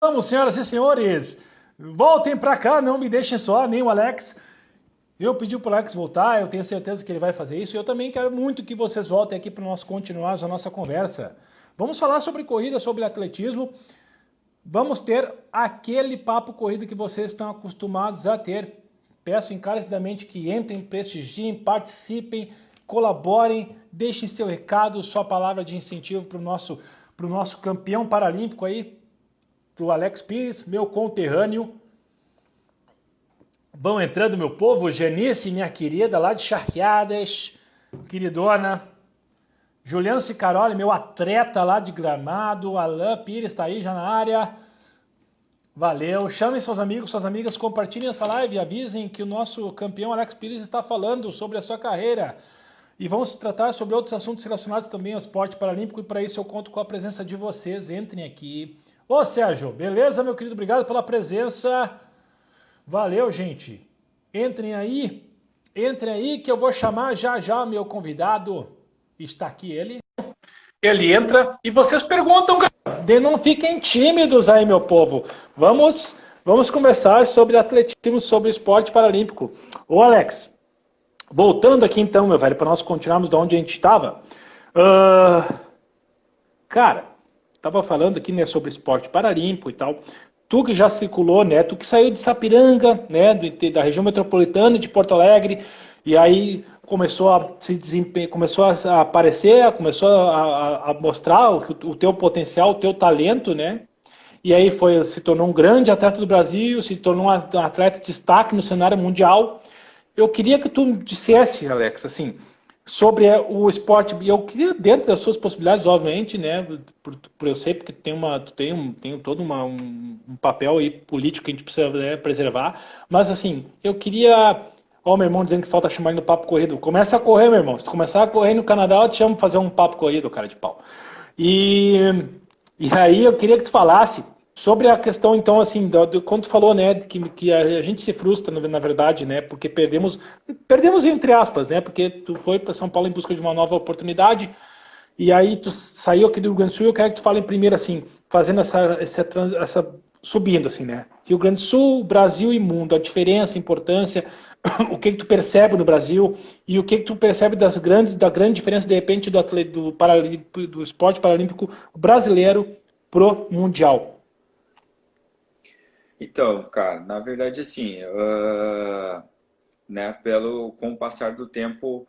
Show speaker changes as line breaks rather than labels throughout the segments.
Vamos, senhoras e senhores, voltem para cá, não me deixem só, nem o Alex. Eu pedi para o Alex voltar, eu tenho certeza que ele vai fazer isso. E eu também quero muito que vocês voltem aqui para nós continuarmos a nossa conversa. Vamos falar sobre corrida, sobre atletismo. Vamos ter aquele papo corrida que vocês estão acostumados a ter. Peço encarecidamente que entrem, prestigiem, participem, colaborem, deixem seu recado, sua palavra de incentivo para o nosso campeão paralímpico aí, para o Alex Pires, meu conterrâneo. Vão entrando, meu povo. Janice, minha querida, lá de Charqueadas, queridona. Juliano Cicaroli, meu atleta lá de Gramado. Alain Pires está aí já na área. Valeu. Chamem seus amigos, suas amigas, compartilhem essa live e avisem que o nosso campeão Alex Pires está falando sobre a sua carreira. E vamos tratar sobre outros assuntos relacionados também ao esporte paralímpico, e para isso eu conto com a presença de vocês. Entrem aqui. Ô Sérgio, beleza, meu querido? Obrigado pela presença. Valeu, gente. Entrem aí que eu vou chamar já já meu convidado. Está aqui ele. Ele entra e vocês perguntam, não fiquem tímidos aí, meu povo. Vamos conversar sobre atletismo, sobre esporte paralímpico. Ô Alex, voltando aqui então, meu velho, para nós continuarmos de onde a gente estava. Cara, tava falando aqui, né, sobre esporte paralímpico e tal. Tu que já circulou, né? Tu que saiu de Sapiranga, né? Da região metropolitana de Porto Alegre, e aí começou a se desempenhar, começou a aparecer, começou a mostrar o teu potencial, o teu talento, né? E aí se tornou um grande atleta do Brasil, se tornou um atleta de destaque no cenário mundial. Eu queria que tu dissesse, Alex, assim, sobre o esporte. E eu queria, dentro das suas possibilidades, obviamente, né? Por eu sei, porque tem todo um papel aí político que a gente precisa, né, preservar. Mas assim, eu queria. Ó, meu irmão dizendo que falta chamar ele no papo corrido. Começa a correr, meu irmão. Se tu começar a correr no Canadá, eu te chamo pra fazer um papo corrido, cara de pau. E, e aí eu queria que tu falasse sobre a questão, então, assim, quando tu falou, né, que a gente se frustra, na verdade, né, porque perdemos entre aspas, né, porque tu foi para São Paulo em busca de uma nova oportunidade, e aí tu saiu aqui do Rio Grande do Sul, eu quero que tu fale primeiro, assim, fazendo subindo, assim, né, Rio Grande do Sul, Brasil e mundo, a diferença, a importância, o que tu percebe no Brasil e o que tu percebe da grande diferença, de repente, do esporte paralímpico brasileiro pro mundial.
Então, cara, na verdade, assim, né, com o passar do tempo,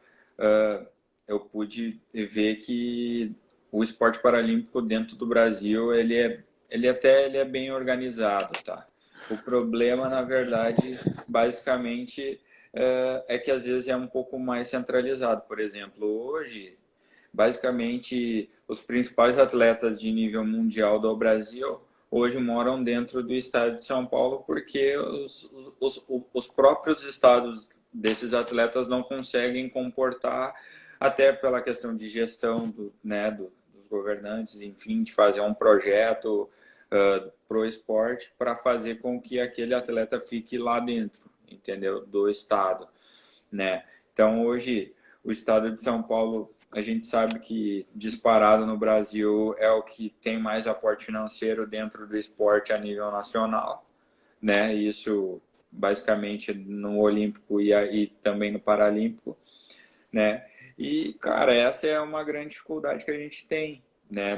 eu pude ver que o esporte paralímpico dentro do Brasil, ele é bem organizado, tá? O problema, na verdade, basicamente, é que às vezes é um pouco mais centralizado. Por exemplo, hoje, basicamente, os principais atletas de nível mundial do Brasil hoje moram dentro do estado de São Paulo porque os próprios estados desses atletas não conseguem comportar, até pela questão de gestão né, dos governantes, enfim, de fazer um projeto pro esporte para fazer com que aquele atleta fique lá dentro, entendeu? Do estado, né? Então, hoje, o estado de São Paulo, a gente sabe que disparado no Brasil é o que tem mais aporte financeiro dentro do esporte a nível nacional, né? Isso basicamente no Olímpico e também no Paralímpico, né? E, cara, essa é uma grande dificuldade que a gente tem, né?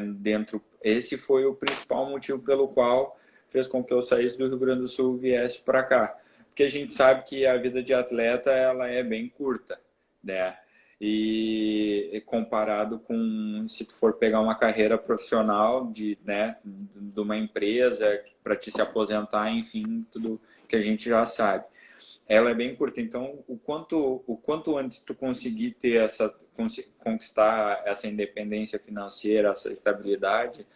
Esse foi o principal motivo pelo qual fez com que eu saísse do Rio Grande do Sul e viesse para cá. Porque a gente sabe que a vida de atleta ela é bem curta, né? E comparado com se tu for pegar uma carreira profissional né, de uma empresa para te se aposentar, enfim, tudo que a gente já sabe, ela é bem curta. Então, o quanto antes tu conseguir conquistar essa independência financeira, essa estabilidade,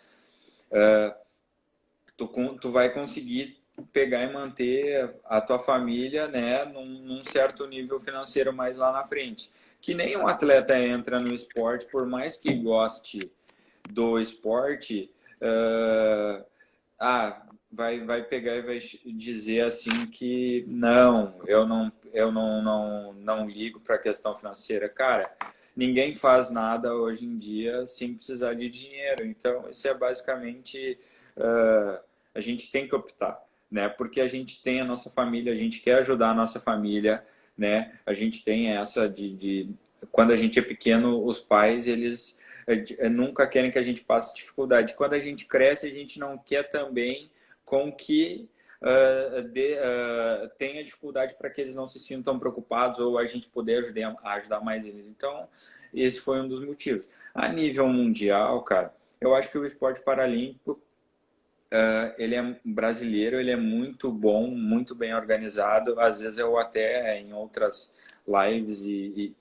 tu vai conseguir pegar e manter a tua família, né, num certo nível financeiro mais lá na frente. Que nem um atleta entra no esporte, por mais que goste do esporte, vai pegar e vai dizer assim que não, eu não ligo para a questão financeira. Cara, ninguém faz nada hoje em dia sem precisar de dinheiro. Então, isso é basicamente a gente tem que optar, né? Porque a gente tem a nossa família, a gente quer ajudar a nossa família, né? A gente tem essa quando a gente é pequeno, os pais, eles nunca querem que a gente passe dificuldade. Quando a gente cresce, a gente não quer também com que tenha dificuldade para que eles não se sintam preocupados ou a gente poder ajudar mais eles. Então, esse foi um dos motivos. A nível mundial, cara, eu acho que o esporte paralímpico, ele é brasileiro, ele é muito bom, muito bem organizado. Às vezes eu até em outras lives e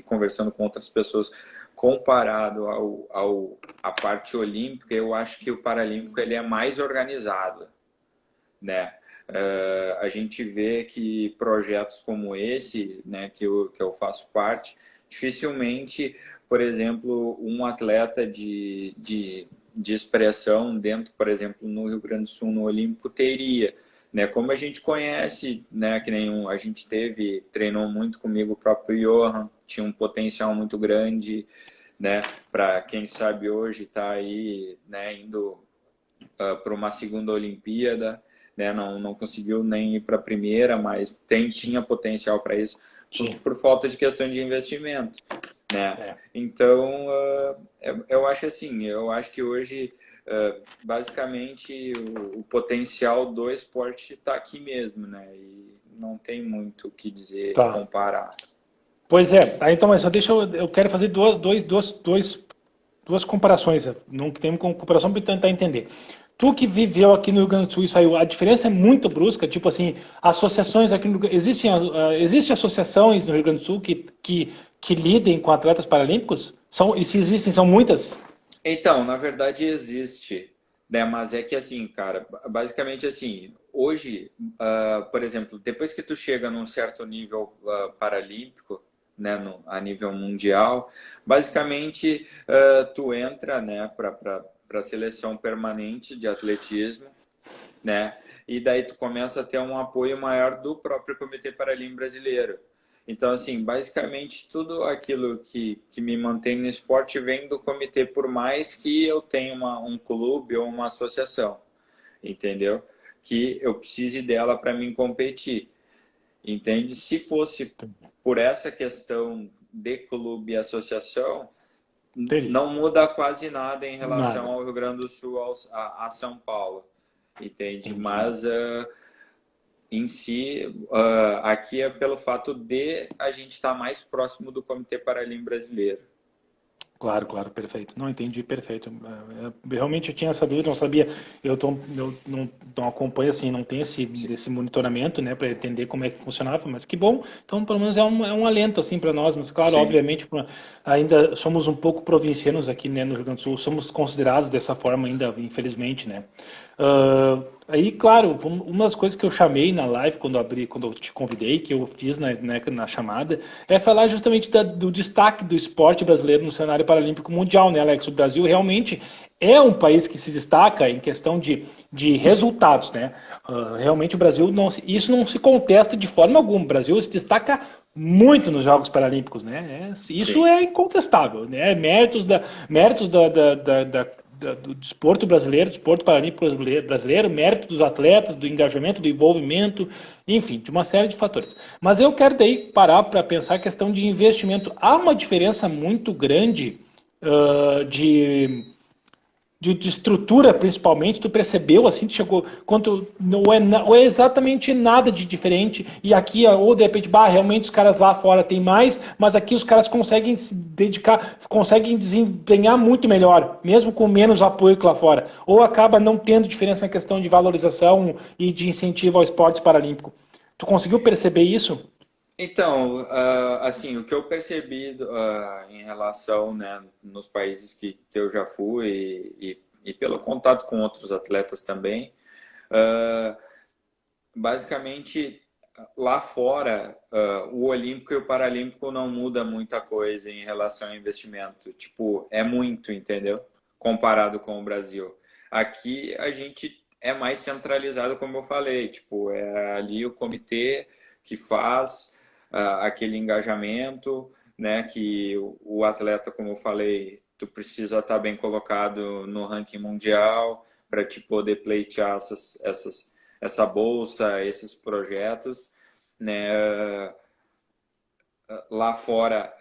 conversando com outras pessoas, comparado à parte olímpica, eu acho que o paralímpico ele é mais organizado, né? A gente vê que projetos como esse, né, que eu faço parte, dificilmente, por exemplo, um atleta de expressão dentro, por exemplo, no Rio Grande do Sul, no Olímpico, teria. Né? Como a gente conhece, né, que nenhum, a gente treinou muito comigo o próprio Johan, tinha um potencial muito grande, né, para quem sabe hoje está aí, né, indo para uma segunda Olimpíada, né? Não conseguiu nem ir para a primeira, mas tinha potencial para isso por falta de questão de investimento, né? Então, eu acho assim, eu acho que hoje, basicamente, o potencial do esporte está aqui mesmo, né? E não tem muito o que dizer,
Tá.
comparar.
Pois é, então, mas só deixa eu quero fazer duas comparações. Não tem comparação para tentar entender. Tu que viveu aqui no Rio Grande do Sul e saiu, a diferença é muito brusca, tipo assim, associações aqui no existem associações no Rio Grande do Sul que lidem com atletas paralímpicos? E se existem, são muitas?
Então, na verdade existe, né? Mas é que assim, cara, basicamente assim, hoje, por exemplo, depois que tu chega num certo nível paralímpico, né, a nível mundial, basicamente tu entra, né, para a seleção permanente de atletismo, né? E daí tu começa a ter um apoio maior do próprio Comitê Paralímpico Brasileiro. Então, assim, basicamente tudo aquilo que me mantém no esporte vem do comitê, por mais que eu tenha um clube ou uma associação, entendeu? Que eu precise dela para mim competir, entende? Se fosse por essa questão de clube e associação,
Teria.
não muda quase nada em relação
Nada.
ao Rio Grande do Sul, a São Paulo, entende?
Entendi.
Mas em si, aqui é pelo fato de a gente estar mais próximo do Comitê Paralímpico Brasileiro.
Claro, claro, perfeito. Não entendi, perfeito. Realmente eu tinha essa dúvida, não sabia. Eu não acompanho assim, não tenho esse monitoramento, né, para entender como é que funcionava, mas que bom. Então, pelo menos é um alento assim para nós. Mas claro,
Sim,
obviamente, ainda somos um pouco provincianos aqui, né, no Rio Grande do Sul. Somos considerados dessa forma ainda, infelizmente, né. Aí, claro, uma das coisas que eu chamei na live quando eu te convidei, que eu fiz na chamada, é falar justamente do destaque do esporte brasileiro no cenário paralímpico mundial, né, Alex? O Brasil realmente é um país que se destaca em questão de resultados, né? Realmente o Brasil, isso não se contesta de forma alguma. O Brasil se destaca muito nos Jogos Paralímpicos, né? Isso
sim.
é incontestável, né? Do desporto brasileiro, desporto paralímpico brasileiro, mérito dos atletas, do engajamento, do envolvimento, enfim, de uma série de fatores. Mas eu quero daí parar para pensar a questão de investimento. Há uma diferença muito grande de estrutura, principalmente, tu percebeu, assim, tu chegou, quanto não é exatamente nada de diferente, e aqui, ou de repente, realmente os caras lá fora têm mais, mas aqui os caras conseguem se dedicar, conseguem desempenhar muito melhor, mesmo com menos apoio que lá fora, ou acaba não tendo diferença na questão de valorização e de incentivo ao esporte paralímpico. Tu conseguiu perceber isso?
Então, assim, o que eu percebi em relação, né, nos países que eu já fui e pelo contato com outros atletas também, ah, basicamente lá fora, o Olímpico e o Paralímpico não muda muita coisa em relação ao investimento. Tipo, é muito, entendeu? Comparado com o Brasil. Aqui a gente é mais centralizado, como eu falei. Tipo, é ali o comitê que faz aquele engajamento, né? Que o atleta, como eu falei, tu precisa estar bem colocado no ranking mundial para te poder pleitear essa bolsa, esses projetos, né? Lá fora,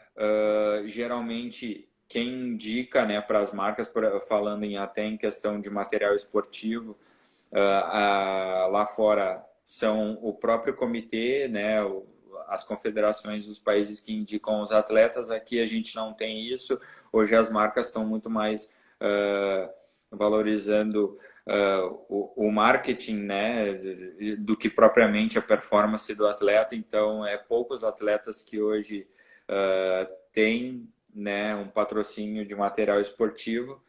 geralmente quem indica, né, para as marcas, falando até em questão de material esportivo, lá fora são o próprio comitê, né, as confederações dos países que indicam os atletas. Aqui a gente não tem isso. Hoje as marcas estão muito mais valorizando o marketing, né, do que propriamente a performance do atleta. Então, poucos atletas que hoje têm, né, um patrocínio de material esportivo,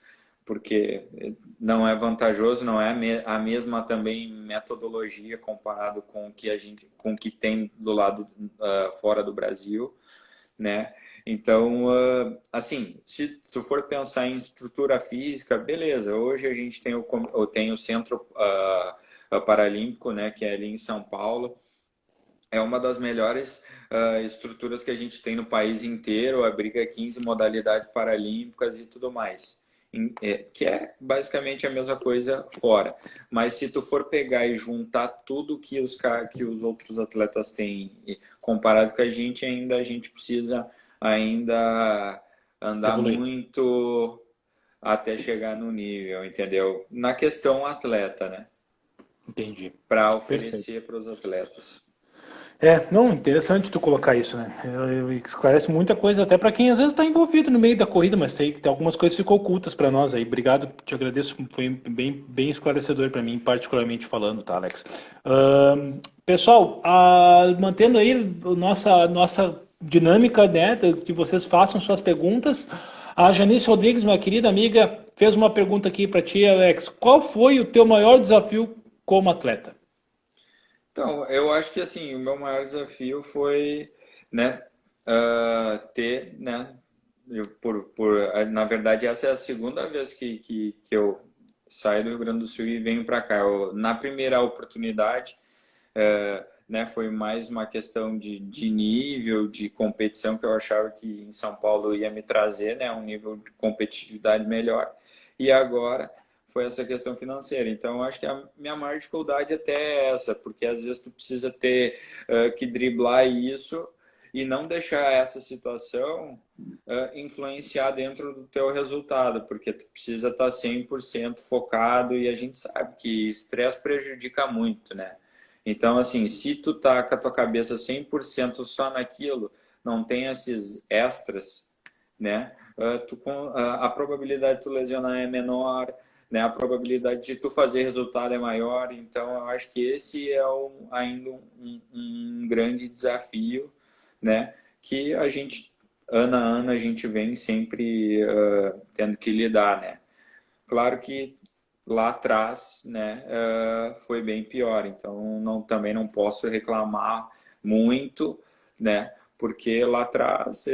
porque não é vantajoso, não é a mesma também metodologia comparado com o que tem do lado fora do Brasil, né? Então, assim, se tu for pensar em estrutura física, beleza. Hoje a gente tem o Centro Paralímpico, né, que é ali em São Paulo. É uma das melhores estruturas que a gente tem no país inteiro, abriga 15 modalidades paralímpicas e tudo mais. Que é basicamente a mesma coisa fora. Mas se tu for pegar e juntar tudo que os outros atletas têm, comparado com a gente precisa ainda andar muito até chegar no nível, entendeu? Na questão atleta, né?
Entendi.
Para oferecer para os atletas.
Não, interessante tu colocar isso, né? Esclarece muita coisa, até para quem às vezes está envolvido no meio da corrida, mas sei que tem algumas coisas que ficou ocultas para nós aí. Obrigado, te agradeço, foi bem esclarecedor para mim, particularmente falando, tá, Alex? Pessoal, mantendo aí nossa dinâmica, né, que vocês façam suas perguntas. A Janice Rodrigues, minha querida amiga, fez uma pergunta aqui para ti, Alex. Qual foi o teu maior desafio como atleta?
Então, eu acho que assim, o meu maior desafio foi, né, ter, né, na verdade essa é a segunda vez que eu saio do Rio Grande do Sul e venho para cá. Na primeira oportunidade, né, foi mais uma questão de nível, de competição, que eu achava que em São Paulo ia me trazer, né, um nível de competitividade melhor. E agora foi essa questão financeira. Então, eu acho que a minha maior dificuldade até é essa, porque às vezes tu precisa ter que driblar isso e não deixar essa situação influenciar dentro do teu resultado, porque tu precisa estar 100% focado, e a gente sabe que estresse prejudica muito, né? Então, assim, se tu tá com a tua cabeça 100% só naquilo, não tem esses extras, né? A probabilidade de tu lesionar é menor, né? A probabilidade de tu fazer resultado é maior. Então, eu acho que esse é ainda um grande desafio, né? Que a gente, ano a ano, a gente vem sempre tendo que lidar, né? Claro que lá atrás, né, foi bem pior. Então, também não posso reclamar muito, né? Porque lá atrás,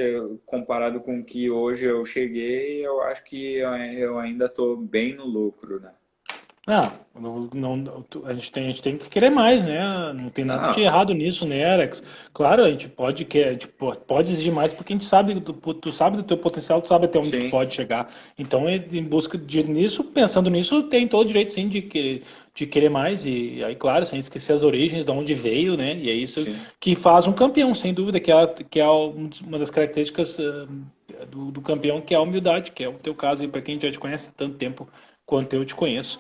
comparado com o que hoje eu cheguei, eu acho que eu ainda estou bem no lucro, né?
A gente tem que querer mais, né? Não tem nada de
Não,
errado nisso, né, Alex? Claro, a gente pode exigir mais porque a gente sabe, tu sabe do teu potencial, tu sabe até onde tu
sim,
pode chegar. Então, em busca nisso, pensando nisso, tem todo o direito, sim, de querer mais. E aí, claro, sem esquecer as origens, de onde veio, né? E é isso
sim.
que faz um campeão, sem dúvida, que é uma das características do campeão, que é a humildade, que é o teu caso, e para quem já te conhece há tanto tempo quanto eu te conheço.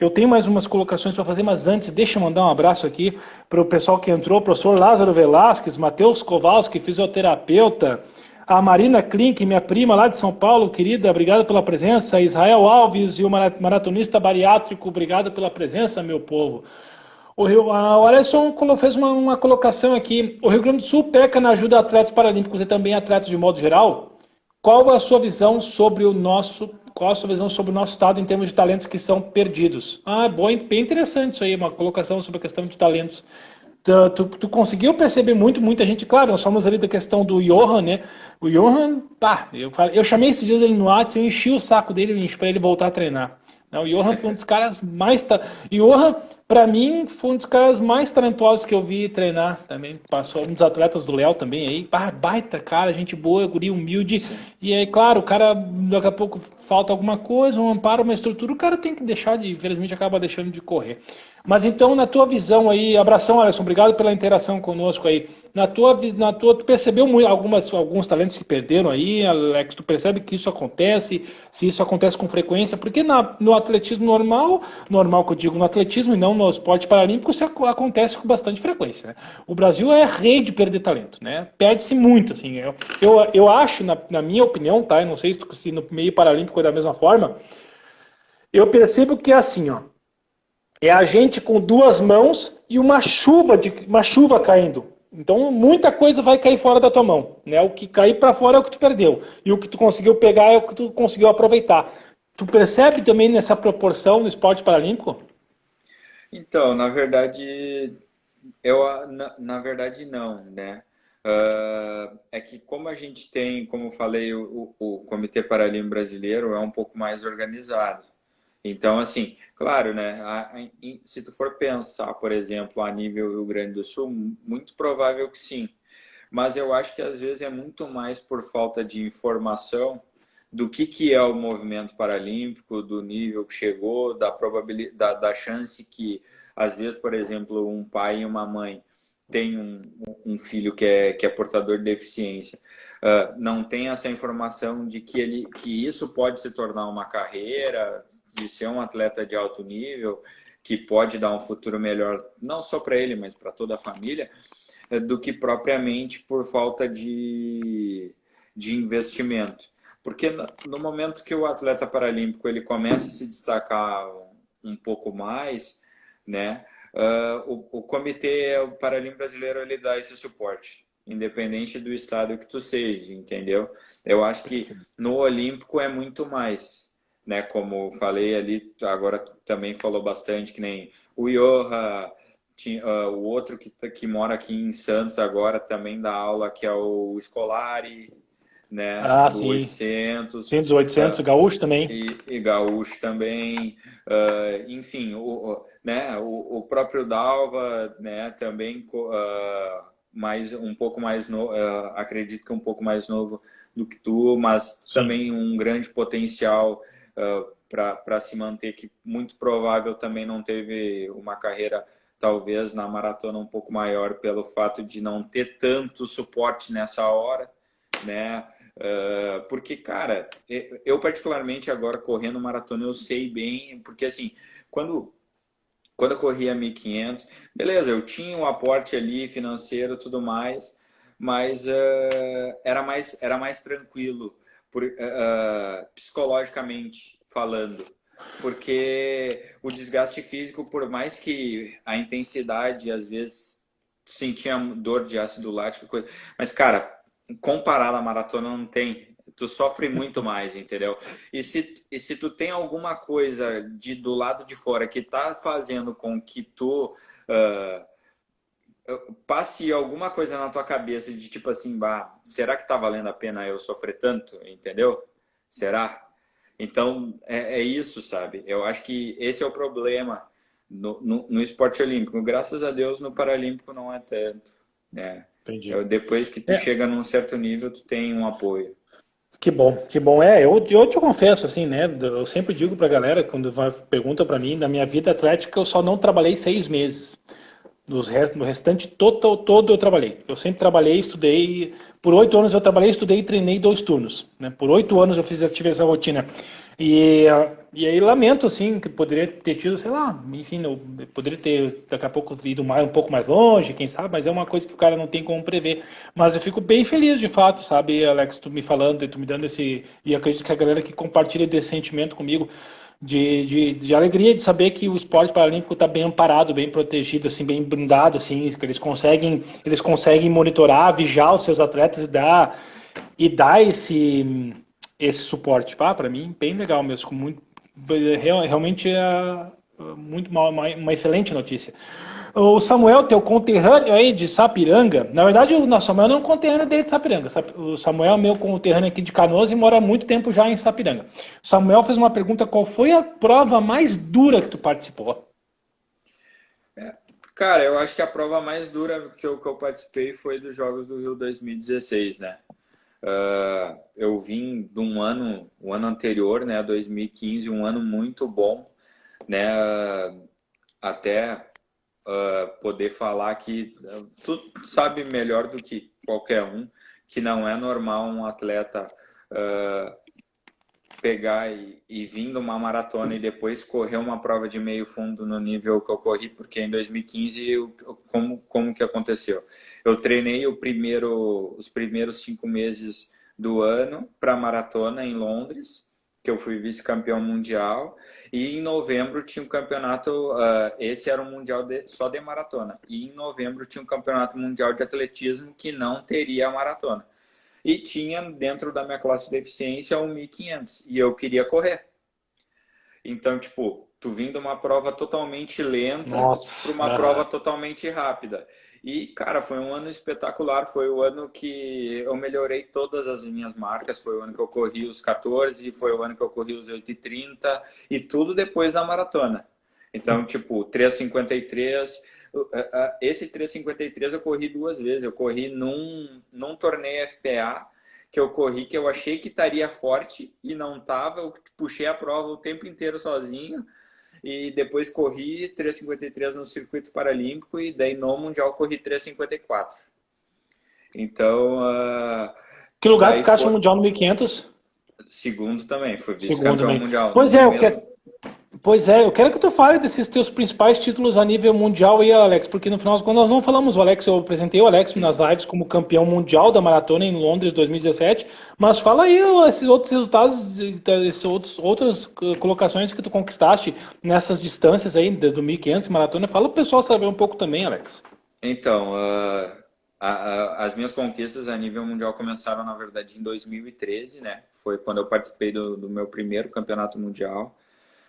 Eu tenho mais umas colocações para fazer, mas antes, deixa eu mandar um abraço aqui para o pessoal que entrou, o professor Lázaro Velasquez, Matheus Kowalski, fisioterapeuta, a Marina Klink, minha prima lá de São Paulo, querida, obrigado pela presença, Israel Alves e o maratonista bariátrico, obrigado pela presença, meu povo. O Alisson fez uma colocação aqui, o Rio Grande do Sul peca na ajuda a atletas paralímpicos e também atletas de modo geral. Qual a sua visão sobre qual a sua visão sobre o nosso estado em termos de talentos que são perdidos? Bem interessante isso aí, uma colocação sobre a questão de talentos. Tu conseguiu perceber muita gente, claro, nós falamos ali da questão do Johan, né? O Johan, eu chamei esses dias ele no WhatsApp, eu enchi o saco dele para ele voltar a treinar. O Johan foi um dos caras mais... Johan, Para mim, foi um dos caras mais talentosos que eu vi treinar também. Passou um dos atletas do Léo também aí. Baita cara, gente boa, guri humilde.
Sim.
E aí, claro, o cara daqui a pouco falta alguma coisa, um amparo, uma estrutura, o cara tem que deixar de, infelizmente, acaba deixando de correr. Mas então, na tua visão aí, abração, Alisson, obrigado pela interação conosco aí. Tu percebeu alguns talentos que perderam aí, Alex? Tu percebe que isso acontece, se isso acontece com frequência? Porque no atletismo normal que eu digo, no atletismo e não no esporte paralímpico, isso acontece com bastante frequência, né? O Brasil é rei de perder talento, né? Perde-se muito, assim. Eu acho, na minha opinião, tá? Eu não sei se no meio paralímpico é da mesma forma, eu percebo que é assim, ó. É a gente com duas mãos e uma chuva caindo. Então muita coisa vai cair fora da tua mão, né? O que cair para fora é o que tu perdeu e o que tu conseguiu pegar é o que tu conseguiu aproveitar. Tu percebe também nessa proporção no esporte paralímpico?
Então, na verdade, na verdade não, né? É que como a gente tem, como eu falei, o Comitê Paralímpico Brasileiro é um pouco mais organizado. Então, assim, claro, né? Se tu for pensar, por exemplo, a nível Rio Grande do Sul, muito provável que sim. Mas eu acho que às vezes é muito mais por falta de informação do que é o movimento paralímpico, do nível que chegou, da probabilidade, da chance que, às vezes, por exemplo, um pai e uma mãe têm um filho que é portador de deficiência, não tem essa informação de que isso pode se tornar uma carreira, de ser um atleta de alto nível, que pode dar um futuro melhor, não só para ele, mas para toda a família, do que propriamente por falta de investimento. Porque no momento que o atleta paralímpico ele começa a se destacar um pouco mais, né, o Comitê Paralímpico Brasileiro ele dá esse suporte, independente do estado que tu seja, entendeu? Eu acho que no Olímpico é muito mais, né? Como falei ali, agora também falou bastante, que nem o Joha, o outro que mora aqui em Santos agora também dá aula, que é o Scolari, né?
Ah,
Do
sim.
800,
Sim, dos 800, gaúcho também.
e Gaúcho também, enfim, né? O próprio Dalva, né? Também um pouco mais novo, acredito que um pouco mais novo do que tu, mas
Sim.
também um grande potencial para se manter, que muito provável também não teve uma carreira talvez na maratona um pouco maior pelo fato de não ter tanto suporte nessa hora, né? Porque, cara, eu particularmente agora correndo maratona eu sei bem, porque assim, quando eu corria 1.500, beleza, eu tinha um aporte ali financeiro e tudo mais, mas era mais tranquilo, psicologicamente falando. Porque o desgaste físico, por mais que a intensidade, às vezes, sentia dor de ácido lático, coisa, mas, cara, comparado à maratona, não tem. Tu sofre muito mais, entendeu? E se tu tem alguma coisa do lado de fora que tá fazendo com que tu uh, passe alguma coisa na tua cabeça de tipo assim, bah, será que tá valendo a pena eu sofrer tanto, entendeu? Será? Então, é isso, sabe? Eu acho que esse é o problema no esporte olímpico. Graças a Deus, no paralímpico não é tanto, né?
Entendi.
Depois que tu
É,
chega num certo nível, tu tem um apoio.
que bom, que bom. Eu te confesso, assim, né? Eu sempre digo pra galera, quando pergunta pra mim, na minha vida atlética, eu só não trabalhei 6 meses. No restante todo eu trabalhei. Eu sempre trabalhei, estudei. Por 8 anos eu trabalhei, estudei e treinei 2 turnos. Né? Por 8 anos tive essa rotina. E aí lamento, assim, que poderia ter tido, sei lá, enfim, eu poderia ter daqui a pouco ido um pouco mais longe, quem sabe, mas é uma coisa que o cara não tem como prever. Mas eu fico bem feliz, de fato, sabe, Alex, tu me falando, tu me dando esse. E acredito que a galera que compartilha desse sentimento comigo de alegria de saber que o esporte paralímpico está bem amparado, bem protegido, assim, bem blindado, assim, que eles conseguem monitorar, vigiar os seus atletas e dar esse suporte. Para mim, bem legal mesmo, realmente é muito uma excelente notícia. O Samuel, teu conterrâneo aí de Sapiranga, na verdade o Samuel não é um conterrâneo dele de Sapiranga, o Samuel é meu conterrâneo aqui de Canoas e mora há muito tempo já em Sapiranga. O Samuel fez uma pergunta: qual foi a prova mais dura que tu participou?
Cara, eu acho que a prova mais dura que eu participei foi dos Jogos do Rio 2016, né? Eu vim de um ano, o ano anterior, né, 2015, um ano muito bom, né? Até poder falar que tu sabe melhor do que qualquer um que não é normal um atleta pegar e vir de uma maratona e depois correr uma prova de meio fundo no nível que eu corri, porque em 2015, como que aconteceu? Eu treinei os primeiros 5 meses do ano para a maratona em Londres, que eu fui vice-campeão mundial, e em novembro tinha um campeonato, esse era um mundial só de maratona, e em novembro tinha um campeonato mundial de atletismo que não teria a maratona. E tinha dentro da minha classe de deficiência um 1.500 e eu queria correr. Então, tipo, tu vindo uma prova totalmente lenta para
Nossa,
uma prova
aham.
totalmente rápida. E, cara, foi um ano espetacular. Foi o ano que eu melhorei todas as minhas marcas. Foi o ano que eu corri os 14, foi o ano que eu corri os 8:30 e tudo depois da maratona. Então, tipo, 3:53. Esse 3:53 eu corri 2 vezes. Eu corri num torneio FPA que eu corri, que eu achei que estaria forte e não estava. Eu puxei a prova o tempo inteiro sozinho e depois corri 3:53 no circuito paralímpico e daí no mundial corri 3:54. Então,
Que lugar
daí
ficaste no
foi
Mundial no 1500?
segundo também, fui
Segundo
vice-campeão
meio.
mundial
Pois
no
é,
mesmo.
eu quero que tu fale desses teus principais títulos a nível mundial aí, Alex, porque no final, quando nós não falamos o Alex, eu apresentei o Alex nas
Sim.
lives como campeão mundial da maratona em Londres 2017, mas fala aí ó, esses outros resultados, outras colocações que tu conquistaste nessas distâncias aí, desde o 1500 maratona. Fala pro pessoal saber um pouco também, Alex.
Então, as minhas conquistas a nível mundial começaram, na verdade, em 2013, né? Foi quando eu participei do meu primeiro campeonato mundial.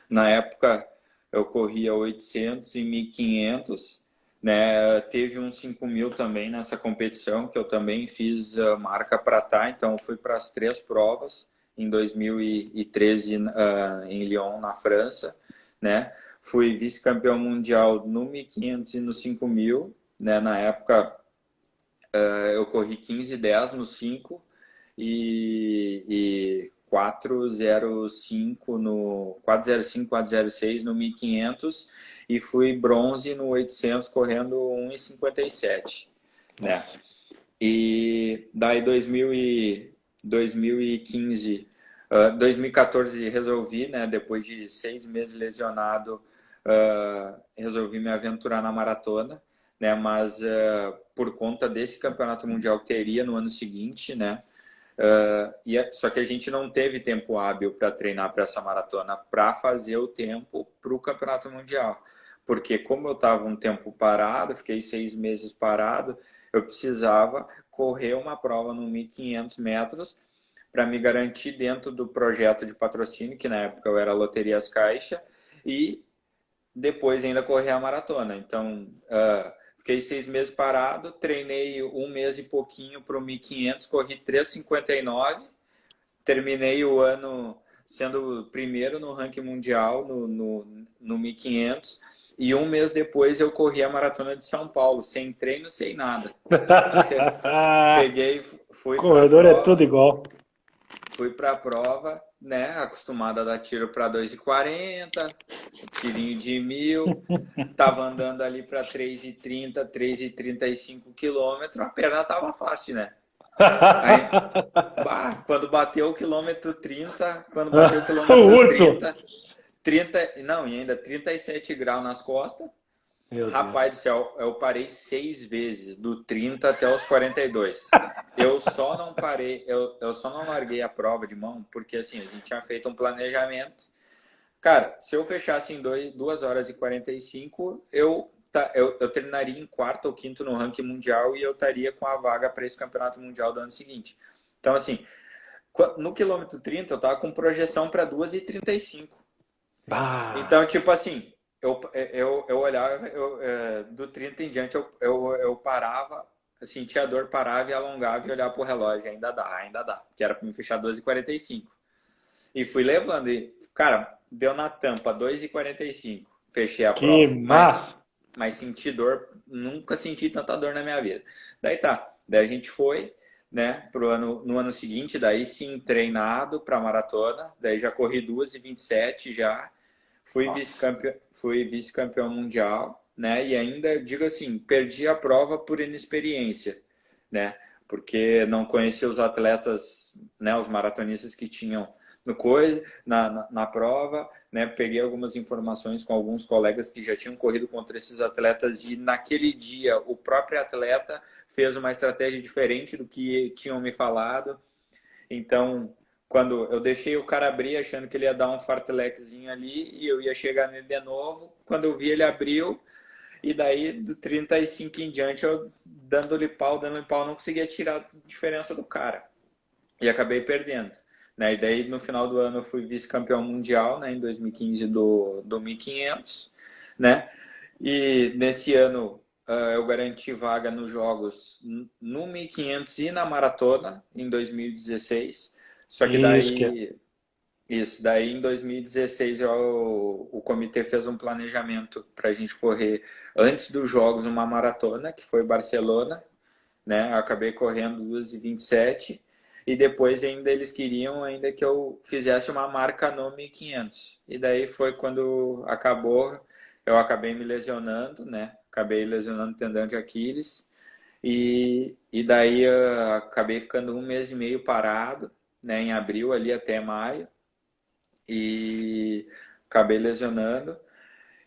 Na época, eu corria 800 e 1.500, né? Teve uns 5.000 também nessa competição, que eu também fiz a marca prata, então eu fui para as 3 provas em 2013 em Lyon, na França, né? Fui vice-campeão mundial no 1.500 e no 5.000, né? Na época, eu corri 15:10 no 5 e 4:05 no 4:05, 4:06 no 1.500 e fui bronze no 800 correndo 1:57, né?
Nossa.
E daí 2015, 2014 resolvi, né, depois de 6 meses lesionado, resolvi me aventurar na maratona, né, mas por conta desse campeonato mundial que teria no ano seguinte, né, só que a gente não teve tempo hábil para treinar para essa maratona, para fazer o tempo para o campeonato mundial. Porque como eu estava um tempo parado, fiquei 6 meses parado, eu precisava correr uma prova no 1.500 metros para me garantir dentro do projeto de patrocínio, que na época eu era Loterias Caixa, e depois ainda correr a maratona. Então, fiquei 6 meses parado, treinei um mês e pouquinho para o 1.500, corri 3:59, terminei o ano sendo primeiro no ranking mundial no 1.500 e um mês depois eu corri a maratona de São Paulo, sem treino, sem nada. Peguei, fui para a
Corredor é tudo
prova,
igual.
né? Acostumado a dar tiro para 2:40, tirinho de 1.000. Tava andando ali para 3:30, 3:35 quilômetros, a perna tava fácil, né? Aí, quando bateu o quilômetro 30, quando bateu o
O
quilômetro
urso.
30, não, e ainda 37 graus nas costas.
Meu
Rapaz do
Deus.
céu, eu parei 6 vezes, do 30 até os 42. Eu só não parei, eu só não larguei a prova de mão, porque assim, a gente tinha feito um planejamento. Cara, se eu fechasse em 2 horas e 45, eu terminaria em quarto ou quinto no ranking mundial e eu estaria com a vaga para esse campeonato mundial do ano seguinte. Então, assim, no quilômetro 30, eu tava com projeção para 2:35.
Bah.
Então, tipo assim, eu olhava, do 30 em diante, eu parava, sentia a dor, parava e alongava e olhava pro relógio. Ainda dá, ainda dá. Que era para me fechar 2:45. E fui levando. E, cara, deu na tampa 2:45. Fechei a
Que
prova. Mas
massa.
mas senti dor, nunca senti tanta dor na minha vida. Daí tá, daí a gente foi, né, no ano seguinte, daí sim treinado para maratona, daí já corri 2:27 já,
Nossa.
fui vice-campeão mundial, né, e ainda digo assim, perdi a prova por inexperiência, né, porque não conhecia os atletas, né, os maratonistas que tinham no na prova, né? Peguei algumas informações com alguns colegas que já tinham corrido contra esses atletas e naquele dia o próprio atleta fez uma estratégia diferente do que tinham me falado. Então, quando eu deixei o cara abrir achando que ele ia dar um fartlekzinho ali e eu ia chegar nele de novo, quando eu vi ele abriu e daí do 35 em diante eu dando-lhe pau, não conseguia tirar a diferença do cara e acabei perdendo. Né? E daí no final do ano eu fui vice-campeão mundial, né, em 2015 do 1500, né? E nesse ano eu garanti vaga nos jogos no 1500 e na maratona em 2016. Só que
Isso que é.
daí em 2016 o comitê fez um planejamento para a gente correr antes dos jogos uma maratona, que foi Barcelona, né? Eu acabei correndo 2:27 e depois ainda eles queriam ainda que eu fizesse uma marca no 1500. E daí foi quando acabou, eu acabei me lesionando, né? Acabei lesionando o tendão de Aquiles e daí eu acabei ficando 1 mês e meio parado, né? Em abril ali até maio e acabei lesionando.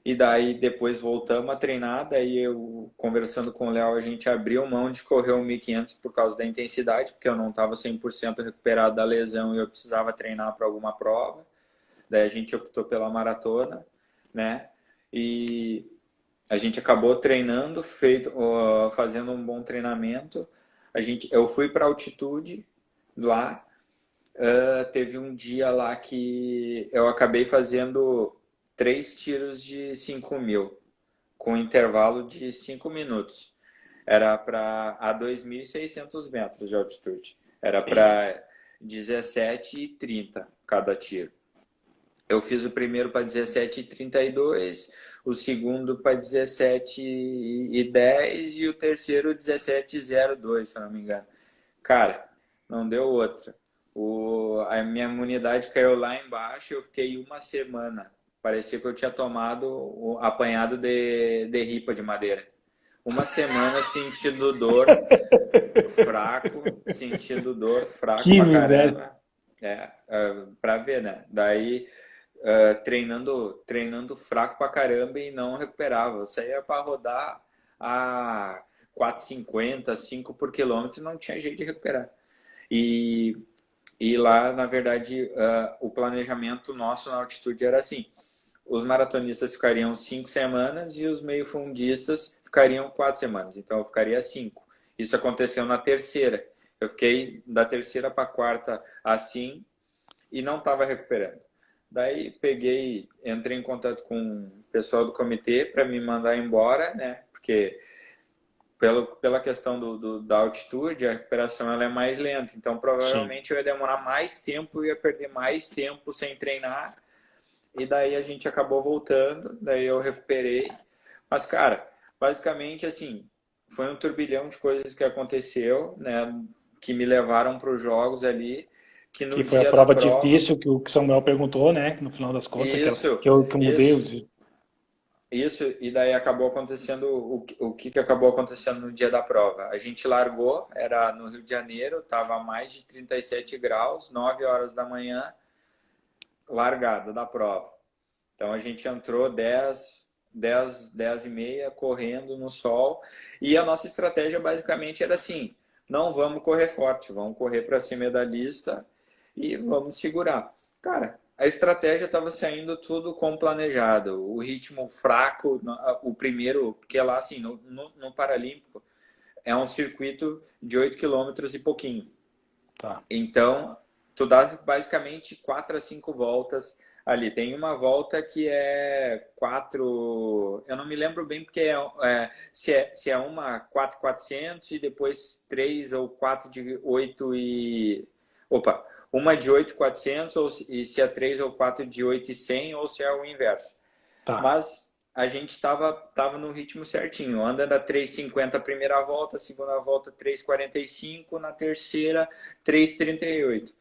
E daí depois voltamos a treinar, daí eu conversando com o Léo, a gente abriu mão de correr o 1500 por causa da intensidade, porque eu não estava 100% recuperado da lesão e eu precisava treinar para alguma prova. Daí a gente optou pela maratona, né? E a gente acabou treinando, fazendo um bom treinamento. Eu fui para altitude lá. Teve um dia lá que eu acabei fazendo 3 tiros de 5.000 com intervalo de 5 minutos. Era para a 2.600 metros de altitude. Era para 17:30 cada tiro. Eu fiz o primeiro para 17:32, o segundo para 17:10 e o terceiro 17:02, se eu não me engano. Cara, não deu outra. A minha imunidade caiu lá embaixo, eu fiquei uma semana. Parecia que eu tinha tomado apanhado de ripa de madeira. Uma semana sentindo dor, fraco
Que
pra
miséria.
caramba. Pra ver, né? Daí treinando fraco pra caramba e não recuperava. Eu saía pra rodar a 4,50, 5 por quilômetro e não tinha jeito de recuperar. E, e lá, na verdade, o planejamento nosso na altitude era assim: os maratonistas ficariam 5 semanas e os meio-fundistas ficariam 4 semanas. Então eu ficaria 5. Isso aconteceu na terceira. Eu fiquei da terceira para a quarta assim e não estava recuperando. Daí entrei em contato com o pessoal do comitê para me mandar embora, né? Porque pela questão da altitude, a recuperação ela é mais lenta. Então,
Sim.
provavelmente eu ia demorar mais tempo, eu ia perder mais tempo sem treinar. E daí a gente acabou voltando, daí eu recuperei. Mas, cara, basicamente, assim, foi um turbilhão de coisas que aconteceu, né? Que me levaram para os jogos ali, que no
Que foi a
dia da
prova
prova.
difícil que o Samuel perguntou, né? No final das contas,
Isso,
que eu mudei
isso.
os.
Isso, e daí acabou acontecendo o que acabou acontecendo no dia da prova. A gente largou, era no Rio de Janeiro, estava a mais de 37 graus, 9 horas da manhã, largada da prova. Então a gente entrou 10 e meia, correndo no sol, e a nossa estratégia basicamente era assim: não vamos correr forte, vamos correr para cima da lista e vamos segurar. Cara, a estratégia estava saindo tudo como planejado. O ritmo fraco, o primeiro, porque lá assim, no Paralímpico, é um circuito de 8 quilômetros e pouquinho.
Tá.
Então, tu dá basicamente 4 a 5 voltas ali. Tem uma volta que é 4, eu não me lembro bem porque se é uma 4.400 e depois 3 ou 4 de 8 e... Opa, uma de 8.400 e se é 3 ou 4 de 8.100 ou se é o inverso.
Tá.
Mas a gente tava no ritmo certinho. Anda da 3,50 a primeira volta, a segunda volta 3,45, na terceira 3,38.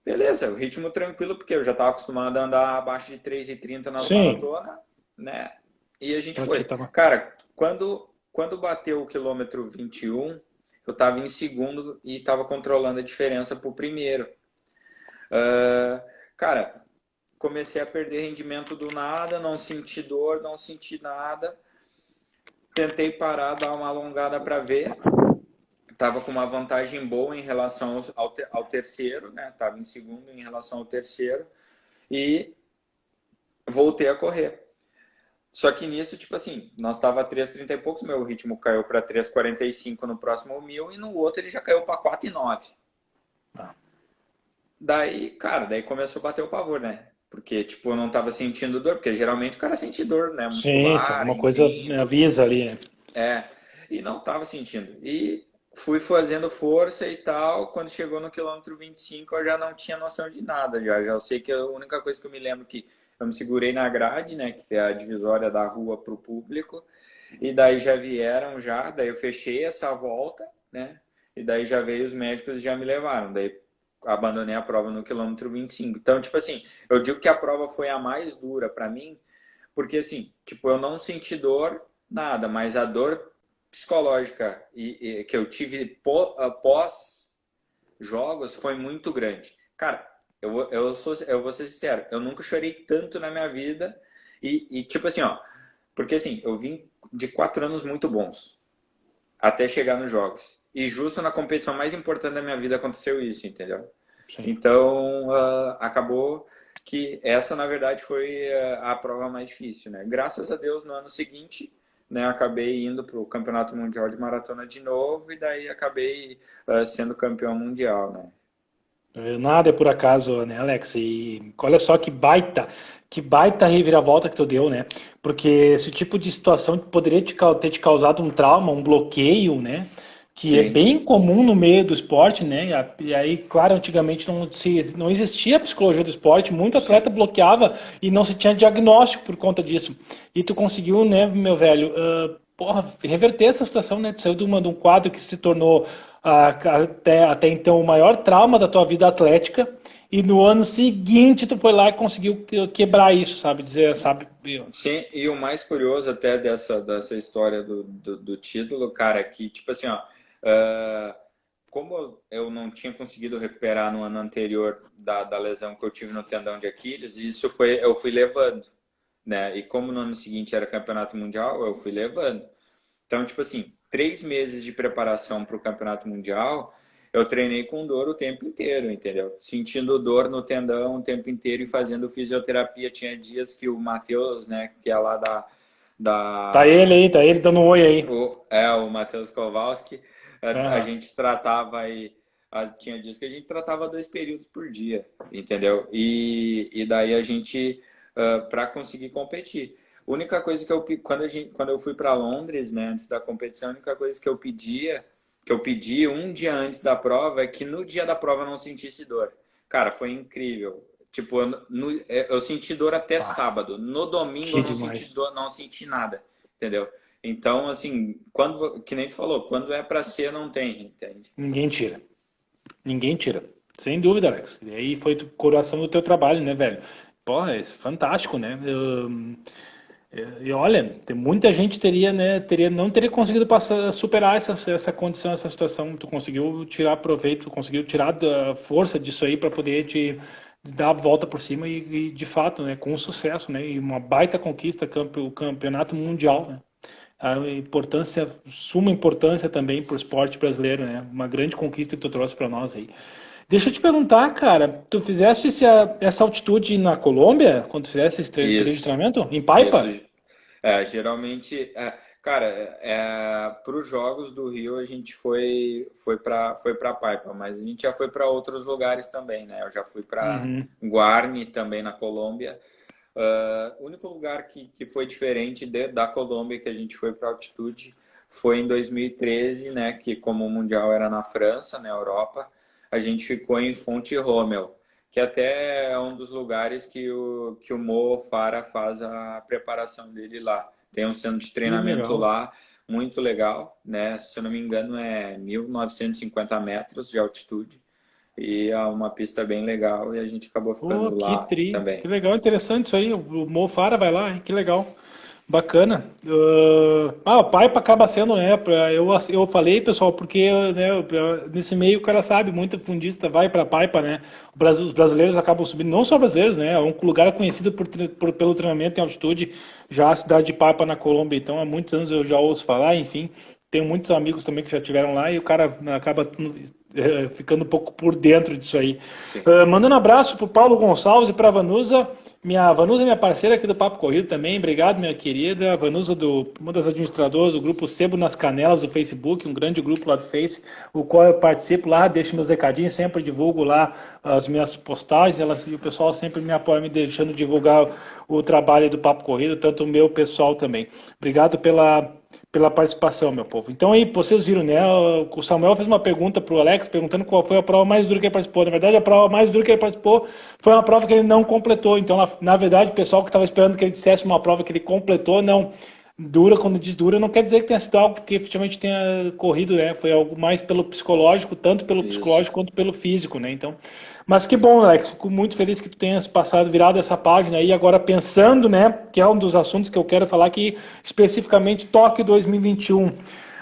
Beleza, o ritmo tranquilo, porque eu já estava acostumado a andar abaixo de 3,30 nas
Sim,
maratonas, né? E a gente
pra ti
foi.
tava.
Cara, quando bateu o quilômetro 21, eu estava em segundo e estava controlando a diferença pro primeiro. Ah, cara, comecei a perder rendimento do nada, não senti dor, não senti nada. Tentei parar, dar uma alongada para ver. Tava com uma vantagem boa em relação ao terceiro, né? Tava em segundo em relação ao terceiro. E voltei a correr. Só que nisso, tipo assim, nós tava a 3,30 e poucos, meu ritmo caiu para 3,45 no próximo 1.000 e no outro ele já caiu para 4,9.
Ah,
Daí, cara, daí começou a bater o pavor, né? Porque, tipo, eu não tava sentindo dor, porque geralmente o cara sente dor, né?
sim, se
Muscular,
alguma coisa
enfim,
me avisa ali, né?
é. E não tava sentindo. E fui fazendo força e tal. Quando chegou no quilômetro 25, eu já não tinha noção de nada. Já eu sei que a única coisa que eu me lembro que eu me segurei na grade, né? Que é a divisória da rua para o público. E daí já vieram já. Daí eu fechei essa volta, né? E daí já veio os médicos e já me levaram. Daí abandonei a prova no quilômetro 25. Então, tipo assim, eu digo que a prova foi a mais dura para mim, porque assim, tipo, eu não senti dor, nada, mas a dor psicológica que eu tive pós jogos foi muito grande. Cara, eu vou ser sincero, eu nunca chorei tanto na minha vida tipo assim, ó, porque assim, eu vim de 4 anos muito bons até chegar nos jogos. E justo na competição mais importante da minha vida aconteceu isso, entendeu?
Sim.
Então, acabou que essa, na verdade, foi a prova mais difícil, né? Graças a Deus, no ano seguinte, né, acabei indo para o Campeonato Mundial de Maratona de novo e daí acabei sendo campeão mundial, né?
Nada é por acaso, né, Alex? E olha só que baita reviravolta que tu deu, né? Porque esse tipo de situação poderia ter te causado um trauma, um bloqueio, né? Que é
Sim,
bem comum no meio do esporte, né? E aí, claro, antigamente não existia a psicologia do esporte, muito
sim.
atleta bloqueava e não se tinha diagnóstico por conta disso. E tu conseguiu, né, meu velho, porra, reverter essa situação, né? Tu saiu de um quadro que se tornou até então o maior trauma da tua vida atlética, e no ano seguinte tu foi lá e conseguiu quebrar isso, sabe? Dizer, sabe?
Sim, e o mais curioso até dessa história do título, cara, é que, tipo assim, ó, ah, como eu não tinha conseguido recuperar no ano anterior da lesão que eu tive no tendão de Aquiles, eu fui levando, né? E como no ano seguinte era campeonato mundial, eu fui levando. Então, tipo assim, 3 meses de preparação para o campeonato mundial, eu treinei com dor o tempo inteiro, entendeu? Sentindo dor no tendão o tempo inteiro e fazendo fisioterapia. Tinha dias que o Matheus, né, que é lá da
Tá ele dando um oi aí.
o Matheus Kowalski, a
Aham.
gente tratava aí, tinha dias que a gente tratava 2 períodos por dia, entendeu? E daí a gente, para conseguir competir. A única coisa que quando eu fui para Londres, né, antes da competição, a única coisa que eu pedi um dia antes da prova, é que no dia da prova eu não sentisse dor. Cara, foi incrível. Tipo, eu senti dor até
Ah,
sábado. No domingo
que
eu não senti
demais.
dor, não senti nada, entendeu? Então, assim, que nem tu falou, quando é pra ser, não tem, entende?
Ninguém tira. Ninguém tira. Sem dúvida, Alex. E aí foi coroação do teu trabalho, né, velho? Porra, é fantástico, né? E olha, tem muita gente teria, né, não teria conseguido superar essa condição, essa situação. Tu conseguiu tirar proveito, tu conseguiu tirar da força disso aí para poder te dar a volta por cima e, de fato, né, com sucesso, né, e uma baita conquista, o campeonato mundial, né? A importância, suma importância também para o esporte brasileiro, né? Uma grande conquista que tu trouxe para nós aí. Deixa eu te perguntar, cara, tu fizeste essa altitude na Colômbia, quando tu fizesse esse período de
Isso,
treinamento? Em
isso.
Paipa?
Geralmente, cara, para os Jogos do Rio a gente foi para Paipa, mas a gente já foi para outros lugares também, né? Eu já fui para
Uhum.
Guarni também na Colômbia. O único lugar que foi diferente da Colômbia que a gente foi para altitude foi em 2013, né? Que como o Mundial era na França, na Europa, a gente ficou em Fonte Rommel, que até é um dos lugares que o Mo Farah faz a preparação dele lá. Tem um centro de
Que
treinamento
legal.
lá muito legal, né? Se eu não me engano, é 1.950 metros de altitude e é uma pista bem legal e a gente acabou
Pô,
ficando
que
lá
tri,
também.
que legal, interessante isso aí. O Mo Farah vai lá, hein? Que legal. Bacana. O Paipa acaba sendo, né? Eu falei, pessoal, porque né, nesse meio o cara sabe, muito fundista vai para Paipa, né? Os brasileiros acabam subindo, não só brasileiros, né? É um lugar conhecido pelo treinamento em altitude, já a cidade de Paipa na Colômbia. Então, há muitos anos eu já ouço falar, enfim. Tenho muitos amigos também que já tiveram lá e o cara acaba ficando um pouco por dentro disso aí.
Sim.
Mandando um abraço pro Paulo Gonçalves e pra Vanusa. Vanusa é minha parceira aqui do Papo Corrido também. Obrigado, minha querida. A Vanusa, uma das administradoras do grupo Sebo nas Canelas do Facebook, um grande grupo lá do Face, o qual eu participo lá, deixo meus recadinhos, sempre divulgo lá as minhas postagens. E o pessoal sempre me apoia, me deixando divulgar o trabalho do Papo Corrido, tanto o meu pessoal também. Obrigado pela participação, meu povo. Então aí, vocês viram, né? O Samuel fez uma pergunta para o Alex, perguntando qual foi a prova mais dura que ele participou. Na verdade, a prova mais dura que ele participou foi uma prova que ele não completou. Então, na verdade, o pessoal que estava esperando que ele dissesse uma prova que ele completou, não. Dura, quando diz dura, não quer dizer que tenha sido algo que efetivamente tenha corrido, né? Foi algo mais pelo psicológico, tanto pelo
Isso.
psicológico quanto pelo físico, né? Então, mas que bom, Alex. Fico muito feliz que tu tenhas passado, virado essa página aí, agora pensando, né? Que é um dos assuntos que eu quero falar aqui, especificamente Tóquio 2021.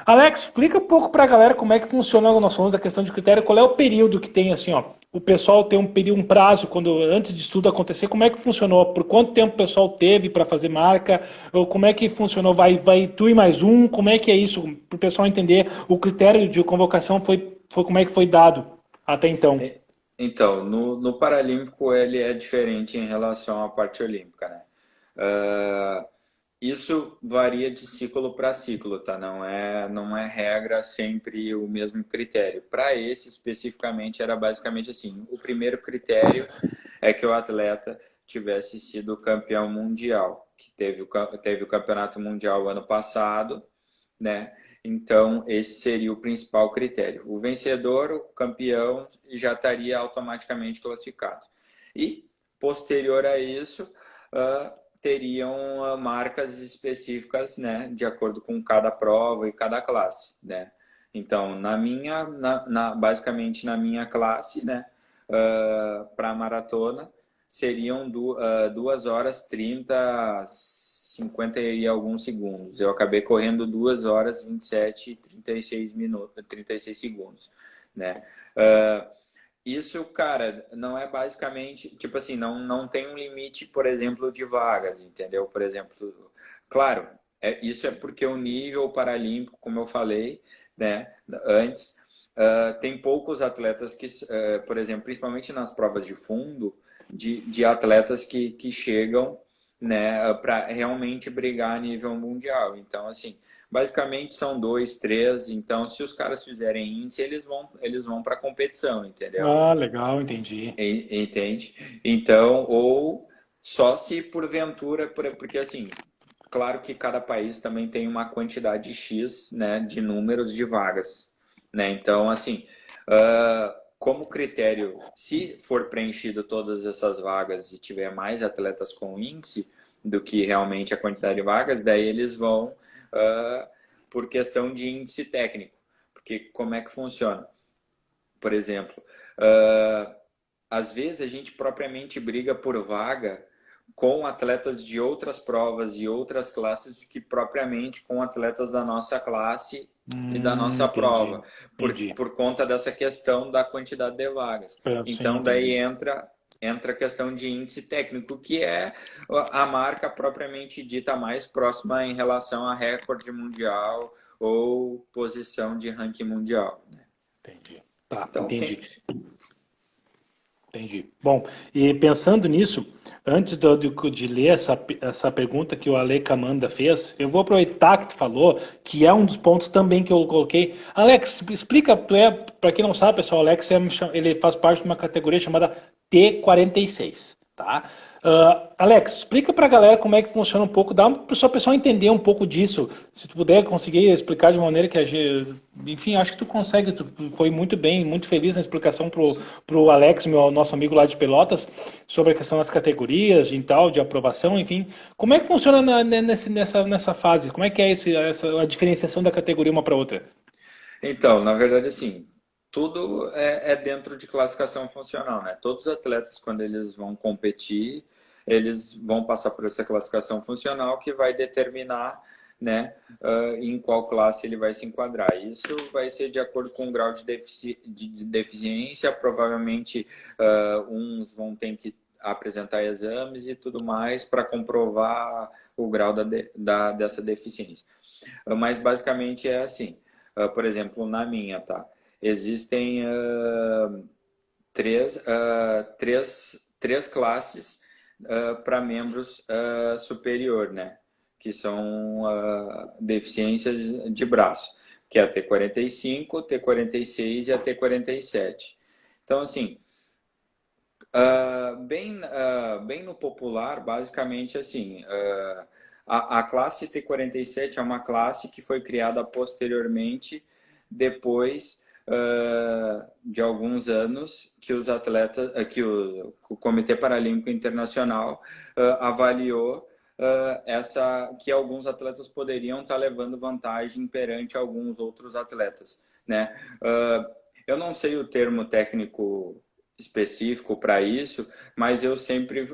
Alex, explica um pouco para a galera como é que funciona nós falamos da questão de critério, qual é o período que tem assim, ó. O pessoal tem um período, um prazo quando antes de tudo acontecer, como é que funcionou? Por quanto tempo o pessoal teve para fazer marca? Ou como é que funcionou? Vai tu e mais um? Como é que é isso? Para o pessoal entender o critério de convocação foi como é que foi dado até então.
E- Então, no Paralímpico ele é diferente em relação à parte olímpica, né? Ah, isso varia de ciclo para ciclo, tá? Não é regra sempre o mesmo critério. Para esse especificamente era basicamente assim: o primeiro critério é que o atleta tivesse sido campeão mundial, que teve o campeonato mundial ano passado, né? Então, esse seria o principal critério. O vencedor, o campeão, já estaria automaticamente classificado. E, posterior a isso, teriam marcas específicas, né, de acordo com cada prova e cada classe, né? Então, basicamente na minha classe, né, para a maratona, seriam 2 horas 30 50 e alguns segundos. Eu acabei correndo 2 horas 27 e 36 minutos, 36 segundos, né? Isso, cara, não é basicamente, tipo assim, não tem um limite, por exemplo, de vagas, entendeu? Por exemplo, claro, isso é porque o nível paralímpico, como eu falei, né, antes, tem poucos atletas que, por exemplo, principalmente nas provas de fundo, de atletas que chegam, né, para realmente brigar a nível mundial. Então, assim, basicamente são dois, três. Então, se os caras fizerem índice, eles vão para competição, entendeu?
Ah, legal, entendi.
Entende? Então, ou só se porventura, porque assim, claro que cada país também tem uma quantidade X, né, de números de vagas, né? Então, assim, como critério, se for preenchido todas essas vagas e tiver mais atletas com índice do que realmente a quantidade de vagas, daí eles vão por questão de índice técnico. Porque como é que funciona? Por exemplo, às vezes a gente propriamente briga por vaga com atletas de outras provas e outras classes do que propriamente com atletas da nossa classe e da nossa prova,
Entendi, entendi.
por conta dessa questão da quantidade de vagas.
Sim,
Então daí
entendi.
entra a questão de índice técnico, que é a marca propriamente dita mais próxima em relação a recorde mundial ou posição de ranking mundial, né?
Entendi. Tá,
Então,
entendi. Entendi. Bom, e pensando nisso, antes de ler essa pergunta que o Ale Camanda fez, eu vou aproveitar que tu falou, que é um dos pontos também que eu coloquei. Alex, explica, para quem não sabe, pessoal, Alex ele faz parte de uma categoria chamada T46, tá? Alex, explica para a galera como é que funciona um pouco, dá para o pessoal entender um pouco disso. Se tu puder conseguir explicar de maneira que a gente, enfim, acho que tu consegue, tu foi muito bem, muito feliz na explicação pro Alex, meu nosso amigo lá de Pelotas, sobre a questão das categorias e tal, de aprovação, enfim. Como é que funciona nessa fase? Como é que é a diferenciação da categoria uma para outra?
Então, na verdade, assim, tudo é dentro de classificação funcional, né? Todos os atletas, quando eles vão competir, eles vão passar por essa classificação funcional que vai determinar, né, em qual classe ele vai se enquadrar. Isso vai ser de acordo com o grau de deficiência, provavelmente uns vão ter que apresentar exames e tudo mais para comprovar o grau dessa deficiência. Mas basicamente é assim. Por exemplo, na minha, tá? Existem três classes para membros superior, né? Que são deficiências de braço, que é a T45, T46 e a T47. Então, assim, bem no popular, basicamente assim, a classe T47 é uma classe que foi criada posteriormente, depois de alguns anos, que os atletas, que o Comitê Paralímpico Internacional avaliou que alguns atletas poderiam estar levando vantagem perante alguns outros atletas, né? Eu não sei o termo técnico específico para isso, mas eu sempre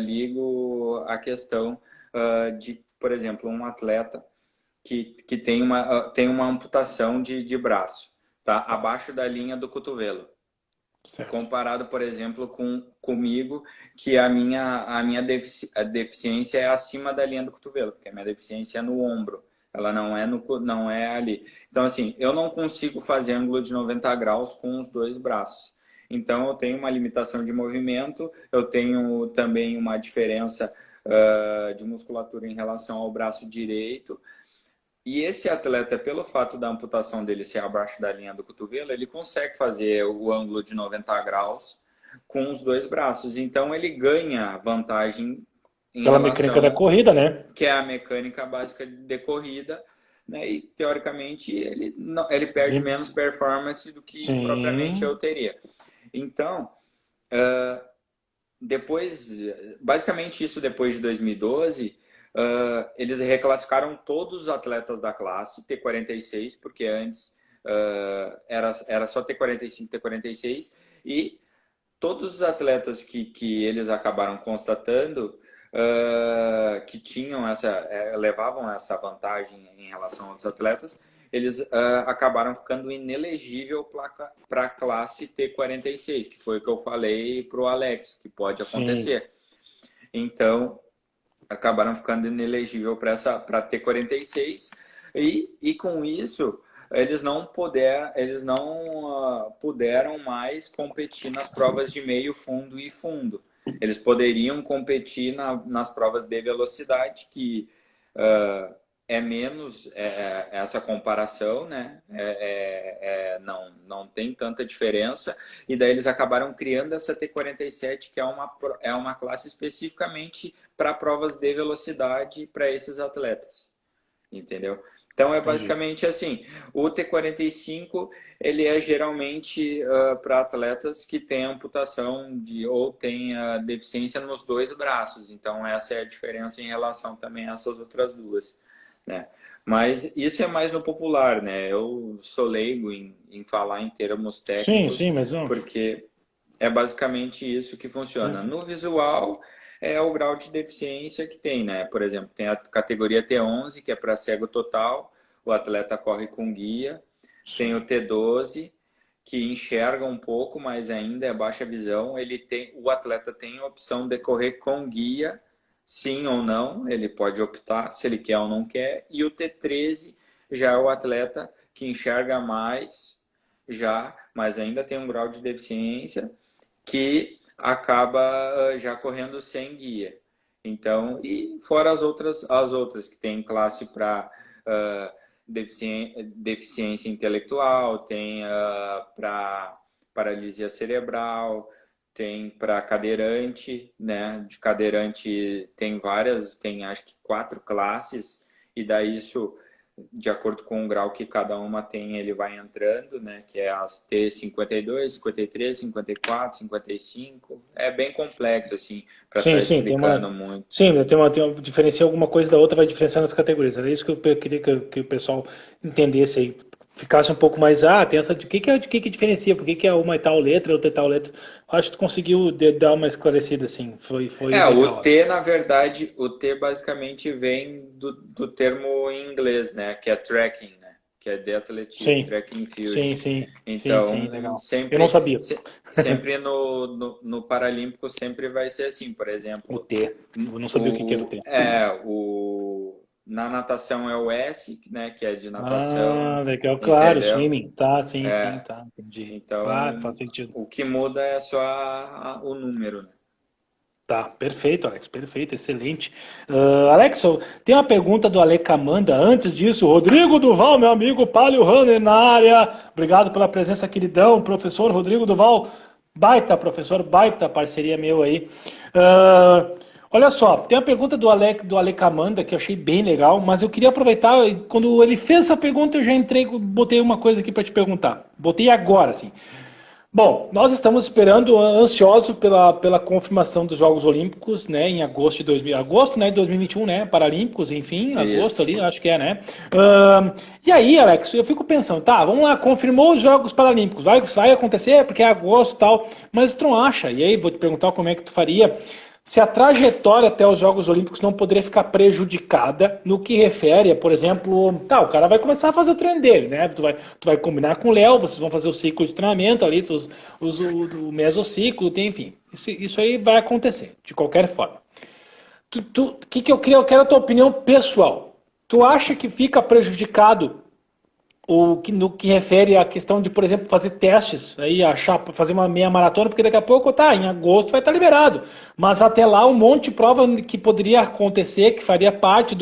ligo a questão de, por exemplo, um atleta que tem uma amputação de braço, tá? Abaixo da linha do cotovelo.
Certo.
Comparado, por exemplo, comigo, que a deficiência é acima da linha do cotovelo, porque a minha deficiência é no ombro, ela não é ali. Então, assim, eu não consigo fazer ângulo de 90 graus com os dois braços. Então, eu tenho uma limitação de movimento, eu tenho também uma diferença de musculatura em relação ao braço direito. E esse atleta, pelo fato da amputação dele ser abaixo da linha do cotovelo, ele consegue fazer o ângulo de 90 graus com os dois braços. Então ele ganha vantagem em
Pela mecânica da
relação,
corrida, né?
que é a mecânica básica de corrida, né? E teoricamente ele perde menos performance do que propriamente eu
Sim.
teria. Então, depois, basicamente isso depois de 2012, eles reclassificaram todos os atletas da classe T46, porque antes era só T45, T46, e todos os atletas que eles acabaram constatando que tinham levavam essa vantagem em relação a outros atletas, eles acabaram ficando inelegível para a classe T46, que foi o que eu falei para o Alex, que pode
Sim.
acontecer. Então, acabaram ficando inelegível para T46 e com isso eles não puderam mais competir nas provas de meio, fundo e fundo. Eles poderiam competir nas provas de velocidade, que é menos essa comparação, né? Não tem tanta diferença. E daí eles acabaram criando essa T47, que é uma classe especificamente para provas de velocidade para esses atletas, entendeu? Então é
Entendi.
basicamente assim, o T45 ele é geralmente para atletas que têm amputação ou têm deficiência nos dois braços, então essa é a diferença em relação também a essas outras duas, né? Mas isso é mais no popular, né? Eu sou leigo em falar em termos
Sim,
técnicos,
sim, mas não.
porque é basicamente isso que funciona. No visual, é o grau de deficiência que tem, né? Por exemplo, tem a categoria T11, que é para cego total, o atleta corre com guia. Tem o
Sim.
T12, que enxerga um pouco, mas ainda é baixa visão. O atleta tem a opção de correr com guia, sim ou não. Ele pode optar se ele quer ou não quer. E o T13 já é o atleta que enxerga mais, já, mas ainda tem um grau de deficiência que acaba já correndo sem guia. Então, e fora as outras que tem classe para deficiência intelectual, tem para paralisia cerebral, tem para cadeirante, né? De cadeirante tem várias, tem acho que 4 classes, e daí isso, de acordo com o grau que cada uma tem, ele vai entrando, né? Que é as T52, 53, 54, 55. É bem complexo, assim, para estar
Sim, sim,
explicando muito.
sim, diferencia alguma coisa da outra, vai diferenciando as categorias. Era isso que eu queria que o pessoal entendesse aí, ficasse um pouco mais, tem essa, de que diferencia, por que é uma e tal letra, outra e tal letra. Acho que tu conseguiu dar uma esclarecida, assim, foi
O
legal,
T,
Alex.
na verdade, o T basicamente vem do termo em inglês, né? Que é tracking, né? Que é de atletismo,
Sim,
tracking
sim,
field.
sim, sim, sim,
Então,
legal. Eu não sabia.
sempre no Paralímpico sempre vai ser assim, por
O
exemplo,
T, eu não sabia o que que era o T.
na natação é o S, né? Que é de natação,
Legal, claro,
entendeu?
swimming, tá, sim, sim, tá, entendi. Claro, faz
Então,
sentido.
o que muda é só o número, né?
Tá, perfeito, Alex, perfeito, excelente. Alex, tem uma pergunta do Ale Camanda. Antes disso, Rodrigo Duval, meu amigo Palio Runner na área. Obrigado pela presença, queridão. Professor Rodrigo Duval, baita professor, baita parceria meu aí. Olha só, tem uma pergunta do Ale Camanda que eu achei bem legal, mas eu queria aproveitar, quando ele fez essa pergunta, eu já entrei, botei uma coisa aqui para te perguntar. Botei agora, assim. Bom, nós estamos esperando, ansioso pela confirmação dos Jogos Olímpicos, né, em agosto de 2021, né, Paralímpicos, enfim, agosto
Isso.
ali, acho que é, né. E aí, Alex, eu fico pensando, tá, vamos lá, confirmou os Jogos Paralímpicos, vai acontecer porque é agosto e tal, mas tu não acha? E aí, vou te perguntar como é que tu faria se a trajetória até os Jogos Olímpicos não poderia ficar prejudicada no que refere, por exemplo, tá, o cara vai começar a fazer o treino dele, né? Tu vai combinar com o Léo, vocês vão fazer o ciclo de treinamento ali, o mesociclo, enfim. Isso aí vai acontecer, de qualquer forma. Eu quero a tua opinião pessoal. Tu acha que fica prejudicado no que refere à questão de, por exemplo, fazer testes, aí fazer uma meia maratona, porque daqui a pouco, tá, em agosto vai estar liberado. Mas até lá um monte de prova que poderia acontecer, que faria parte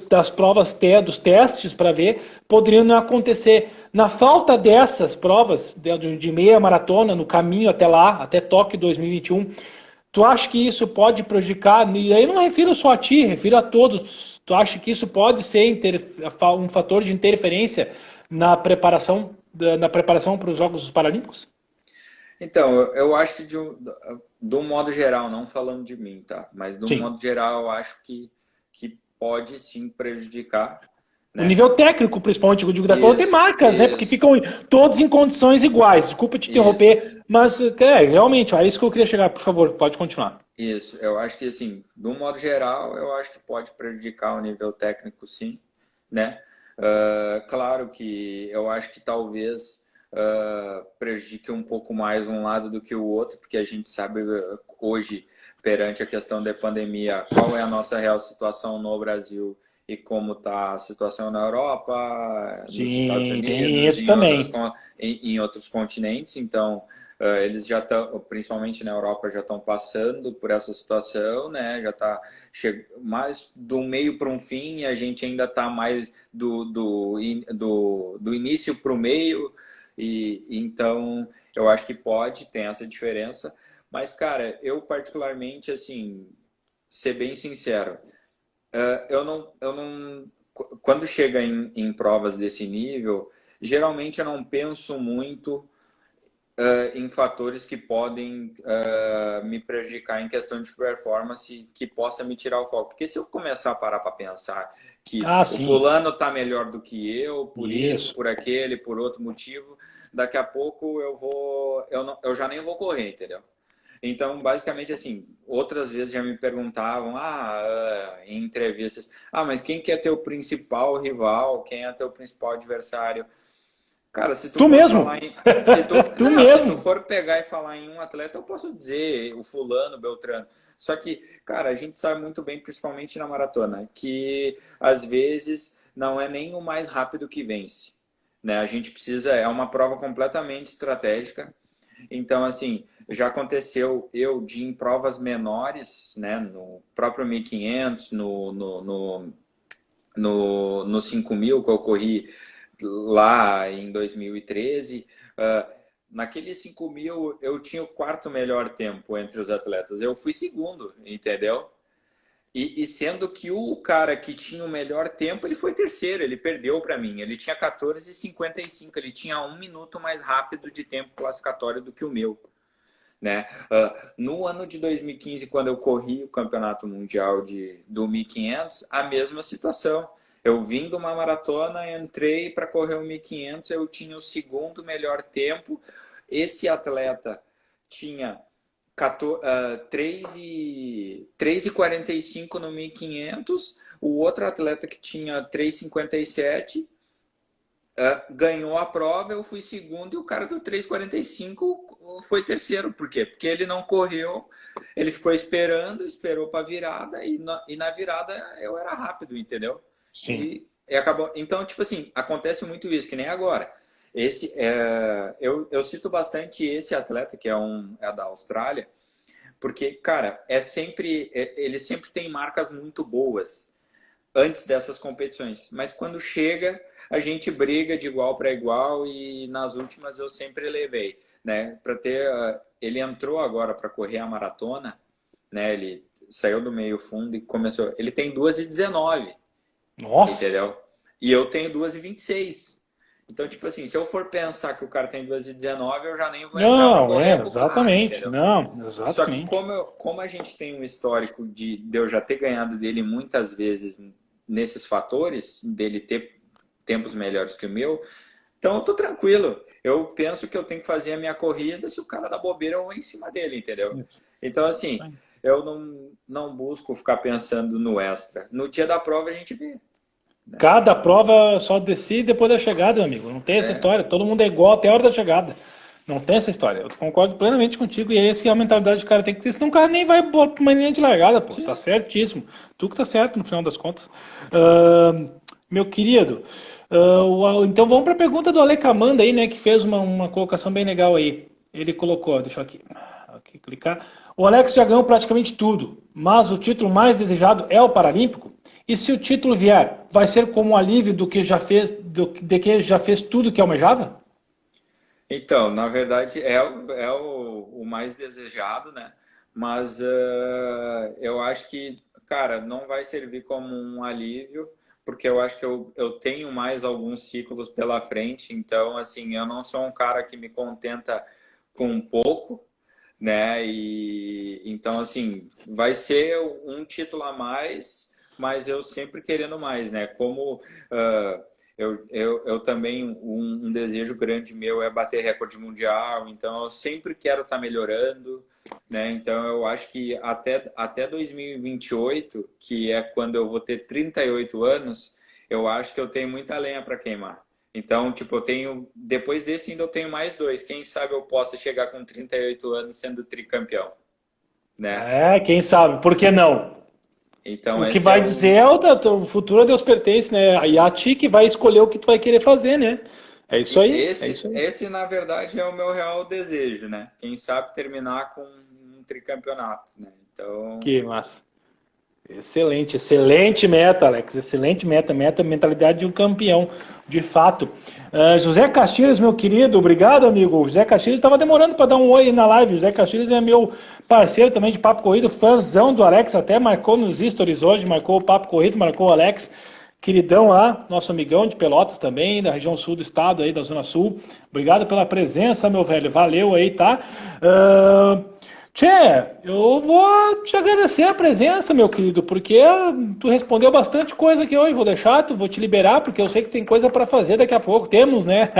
das provas dos testes para ver, poderiam não acontecer. Na falta dessas provas de meia maratona, no caminho até lá, até Tóquio 2021, tu acha que isso pode prejudicar? E aí não refiro só a ti, refiro a todos. Tu acha que isso pode ser um fator de interferência na preparação para os Jogos Paralímpicos?
Então, eu acho que de um modo geral, não falando de mim, tá? Mas de um
Sim.
modo geral, eu acho que pode sim prejudicar,
O
né?
nível técnico, principalmente, eu digo da coisa, tem
Isso,
marcas, né? Porque
isso,
ficam todos em condições iguais. Desculpa te
isso,
interromper, mas realmente, é isso que eu queria chegar. Por favor, pode continuar.
isso. Eu acho que, assim, de um modo geral, eu acho que pode prejudicar o nível técnico, sim, né? Claro que eu acho que talvez prejudique um pouco mais um lado do que o outro, porque a gente sabe hoje, perante a questão da pandemia, qual é a nossa real situação no Brasil e como está a situação na Europa, nos Estados
Sim, tem
Unidos,
isso também.
em outros continentes. Então, eles já estão, principalmente na Europa, já estão passando por essa situação, né? Já está mais do meio para um fim, e a gente ainda está mais do início para o meio, e então eu acho que pode ter essa diferença. Mas, cara, eu particularmente, assim, ser bem sincero, eu não, quando chega em provas desse nível, geralmente eu não penso muito em fatores que podem me prejudicar em questão de performance, que possa me tirar o foco. Porque se eu começar a parar para pensar que
Ah,
o
sim.
fulano está melhor do que eu, por isso,
Isso.
por aquele, por outro motivo, daqui a pouco eu já nem vou correr, entendeu? Então, basicamente, assim, outras vezes já me perguntavam, em entrevistas, mas quem que é teu principal rival? Quem é teu principal adversário? Cara, se tu
Tu
for
mesmo.
falar em. Se tu,
Tu
não, se tu
mesmo.
for pegar e falar em um atleta, eu posso dizer o fulano, Beltrano. Só que, cara, a gente sabe muito bem, principalmente na maratona, que às vezes não é nem o mais rápido que vence. Né? A gente precisa. É uma prova completamente estratégica. Então, assim, já aconteceu eu de em provas menores, né? No próprio 1500, no 5.000 que eu corri lá em 2013, naqueles 5.000 eu tinha o quarto melhor tempo entre os atletas. Eu fui segundo, entendeu? E sendo que o cara que tinha o melhor tempo, ele foi terceiro, ele perdeu para mim. Ele tinha 14,55, ele tinha 1 minuto mais rápido de tempo classificatório do que o meu. Né? No ano de 2015, quando eu corri o campeonato mundial do 1.500, a mesma situação. Eu vim de uma maratona, entrei para correr o 1.500, eu tinha o segundo melhor tempo. Esse atleta tinha 3,45 no 1.500, o outro atleta que tinha 3,57 ganhou a prova, eu fui segundo e o cara do 3,45 foi terceiro. Por quê? Porque ele não correu, ele ficou esperando, esperou para virada e na virada eu era rápido, entendeu?
Sim.
E acabou. Então, tipo assim, acontece muito isso, que nem agora. Eu cito bastante esse atleta, que é da Austrália, porque, cara, ele sempre tem marcas muito boas antes dessas competições. Mas quando chega, a gente briga de igual para igual e nas últimas eu sempre levei, né? Ele entrou agora para correr a maratona, né? Ele saiu do meio fundo e começou. Ele tem 2,19,
Nossa!
entendeu? E eu tenho 2,26. Então, tipo assim, se eu for pensar que o cara tem 2,19, eu já nem vou entrar para
Não,
correr com o cara,
exatamente.
entendeu?
Não,
Só que
exatamente.
como a gente tem um histórico de eu já ter ganhado dele muitas vezes nesses fatores, dele ter tempos melhores que o meu, então eu tô tranquilo. Eu penso que eu tenho que fazer a minha corrida, se o cara dá bobeira, eu vou em cima dele, entendeu? Então,
Isso
assim,
aí.
eu não busco ficar pensando no extra. No dia da prova a gente vê, né?
Cada prova só decide depois da chegada, meu amigo. Não tem essa
É,
história. Todo mundo é igual até a hora da chegada. Não tem essa história. Eu concordo plenamente contigo. E é essa que é a mentalidade que o cara tem que ter. Senão o cara nem vai para uma linha de largada, pô. Tá
sim.
certíssimo. Tu que tá certo no final das contas. Meu querido. Então vamos para a pergunta do Ale Camanda aí, né? Que fez uma colocação bem legal aí. Ele colocou, deixa eu aqui clicar. O Alex já ganhou praticamente tudo, mas o título mais desejado é o Paralímpico. E se o título vier, vai ser como um alívio do que já fez, de que já fez tudo que almejava?
Então, na verdade, é o mais desejado, né? Mas eu acho que, cara, não vai servir como um alívio, porque eu acho que eu tenho mais alguns ciclos pela frente, então, assim, eu não sou um cara que me contenta com pouco, né? E então, assim, vai ser um título a mais, mas eu sempre querendo mais, né? Como eu também, um desejo grande meu é bater recorde mundial, então eu sempre quero estar melhorando, né? Então eu acho que até 2028, que é quando eu vou ter 38 anos, eu acho que eu tenho muita lenha para queimar. Então, tipo, depois desse ainda eu tenho mais dois. Quem sabe eu possa chegar com 38 anos sendo tricampeão, né?
É, quem sabe? Por que não?
Então
O que
esse é
vai dizer
o.
é o futuro a Deus pertence, né? E a ti que vai escolher o que tu vai querer fazer, né? É isso aí, é
Esse,
isso aí.
esse, na verdade, é o meu real desejo, né? Quem sabe terminar com um tricampeonato, né? Então,
Que massa. Excelente, excelente meta, Alex. Excelente meta, mentalidade de um campeão, de fato. José Castilhos, meu querido, obrigado, amigo. José Castilhos estava demorando para dar um oi na live. José Castilhos é meu parceiro também de Papo Corrido, fãzão do Alex, até marcou nos stories hoje, marcou o Papo Corrido, marcou o Alex. Queridão lá, nosso amigão de Pelotas também, da região sul do estado, aí da Zona Sul. Obrigado pela presença, meu velho. Valeu aí, tá? Tchê, eu vou te agradecer a presença, meu querido, porque tu respondeu bastante coisa aqui hoje. Vou te liberar, porque eu sei que tem coisa para fazer daqui a pouco. Temos, né?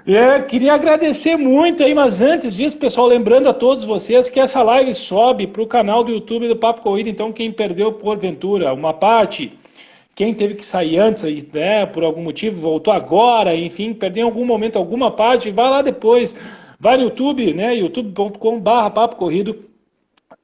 é,
Queria agradecer muito aí, mas antes disso, pessoal, lembrando a todos vocês que essa live sobe para o canal do YouTube do Papo Corrida. Então, quem perdeu porventura uma parte, quem teve que sair antes, né, por algum motivo, voltou agora, enfim, perdeu em algum momento alguma parte, vai lá depois. Vai no YouTube, né? youtube.com/papo corrido.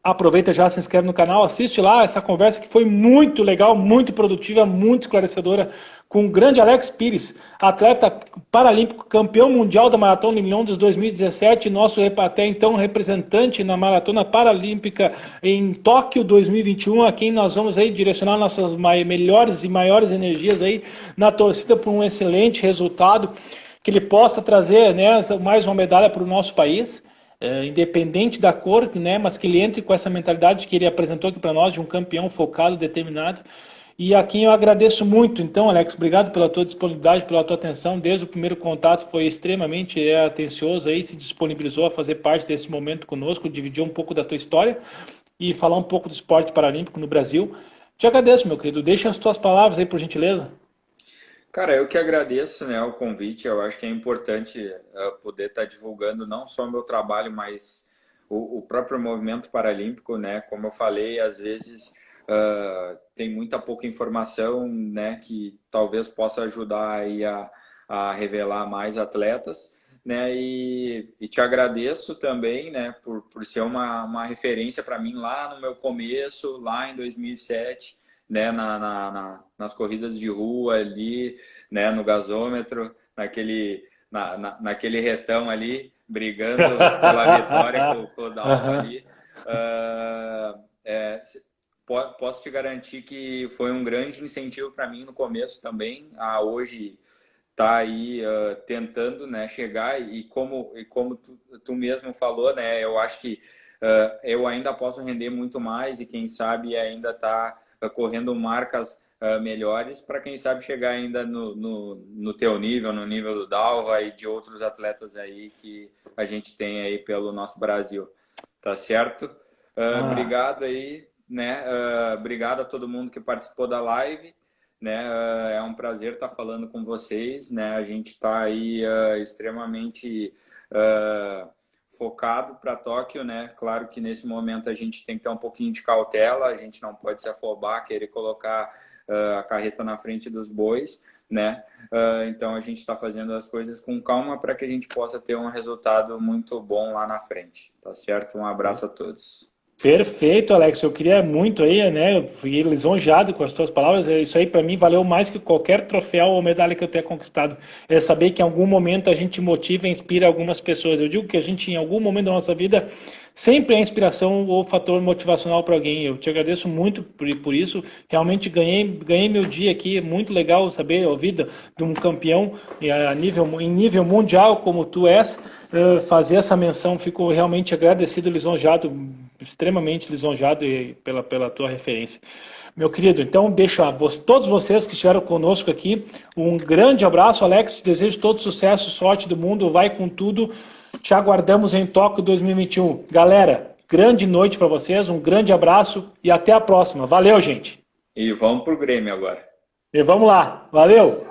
Aproveita já, se inscreve no canal, assiste lá essa conversa que foi muito legal, muito produtiva, muito esclarecedora com o grande Alex Pires, atleta paralímpico, campeão mundial da Maratona em Londres 2017, nosso até então representante na Maratona Paralímpica em Tóquio 2021, a quem nós vamos aí direcionar nossas melhores e maiores energias aí na torcida por um excelente resultado. que ele possa trazer, né, mais uma medalha para o nosso país, independente da cor, né, mas que ele entre com essa mentalidade que ele apresentou aqui para nós, de um campeão focado, determinado. E a quem eu agradeço muito. Então, Alex, obrigado pela tua disponibilidade, pela tua atenção. Desde o primeiro contato foi extremamente atencioso, aí se disponibilizou a fazer parte desse momento conosco, dividir um pouco da tua história e falar um pouco do esporte paralímpico no Brasil. Te agradeço, meu querido. Deixa as tuas palavras aí, por gentileza.
Cara, eu que agradeço, né, o convite. Eu acho que é importante poder estar divulgando não só o meu trabalho, mas o próprio movimento paralímpico, né? Como eu falei, às vezes tem muita pouca informação, né, que talvez possa ajudar aí a revelar mais atletas, né? E te agradeço também, né, por ser uma referência para mim lá no meu começo, lá em 2007, né, nas corridas de rua ali, né, no gasômetro, naquele retão ali, brigando pela vitória com o Dalva
Aham.
ali. Uh, é, Posso te garantir que foi um grande incentivo para mim no começo também, a hoje tá aí tentando, né, chegar e como tu mesmo falou, né, eu acho que eu ainda posso render muito mais e quem sabe ainda tá correndo marcas melhores para quem sabe chegar ainda no teu nível, no nível do Dalva e de outros atletas aí que a gente tem aí pelo nosso Brasil, tá certo?
Ah,
Obrigado aí, né? Obrigado a todo mundo que participou da live, né? É um prazer estar falando com vocês, né? A gente está aí extremamente focado para Tóquio, né? Claro que nesse momento a gente tem que ter um pouquinho de cautela, a gente não pode se afobar, querer colocar a carreta na frente dos bois, né? Então a gente está fazendo as coisas com calma para que a gente possa ter um resultado muito bom lá na frente, tá certo? Um abraço a todos.
perfeito, Alex. Eu queria muito aí, né? Eu fui lisonjeado com as tuas palavras. Isso aí para mim valeu mais que qualquer troféu ou medalha que eu tenha conquistado. É saber que em algum momento a gente motiva e inspira algumas pessoas. Eu digo que a gente, em algum momento da nossa vida, sempre é inspiração ou fator motivacional para alguém. Eu te agradeço muito por isso. Realmente ganhei meu dia aqui. Muito legal saber a vida de um campeão em nível mundial como tu és. Fazer essa menção, fico realmente agradecido, lisonjado, extremamente lisonjado pela tua referência. Meu querido, então deixo a todos vocês que estiveram conosco aqui um grande abraço, Alex, te desejo todo sucesso, sorte do mundo, vai com tudo, te aguardamos em Tóquio 2021. Galera, grande noite para vocês, um grande abraço e até a próxima. Valeu, gente!
E vamos pro Grêmio agora.
E vamos lá, valeu!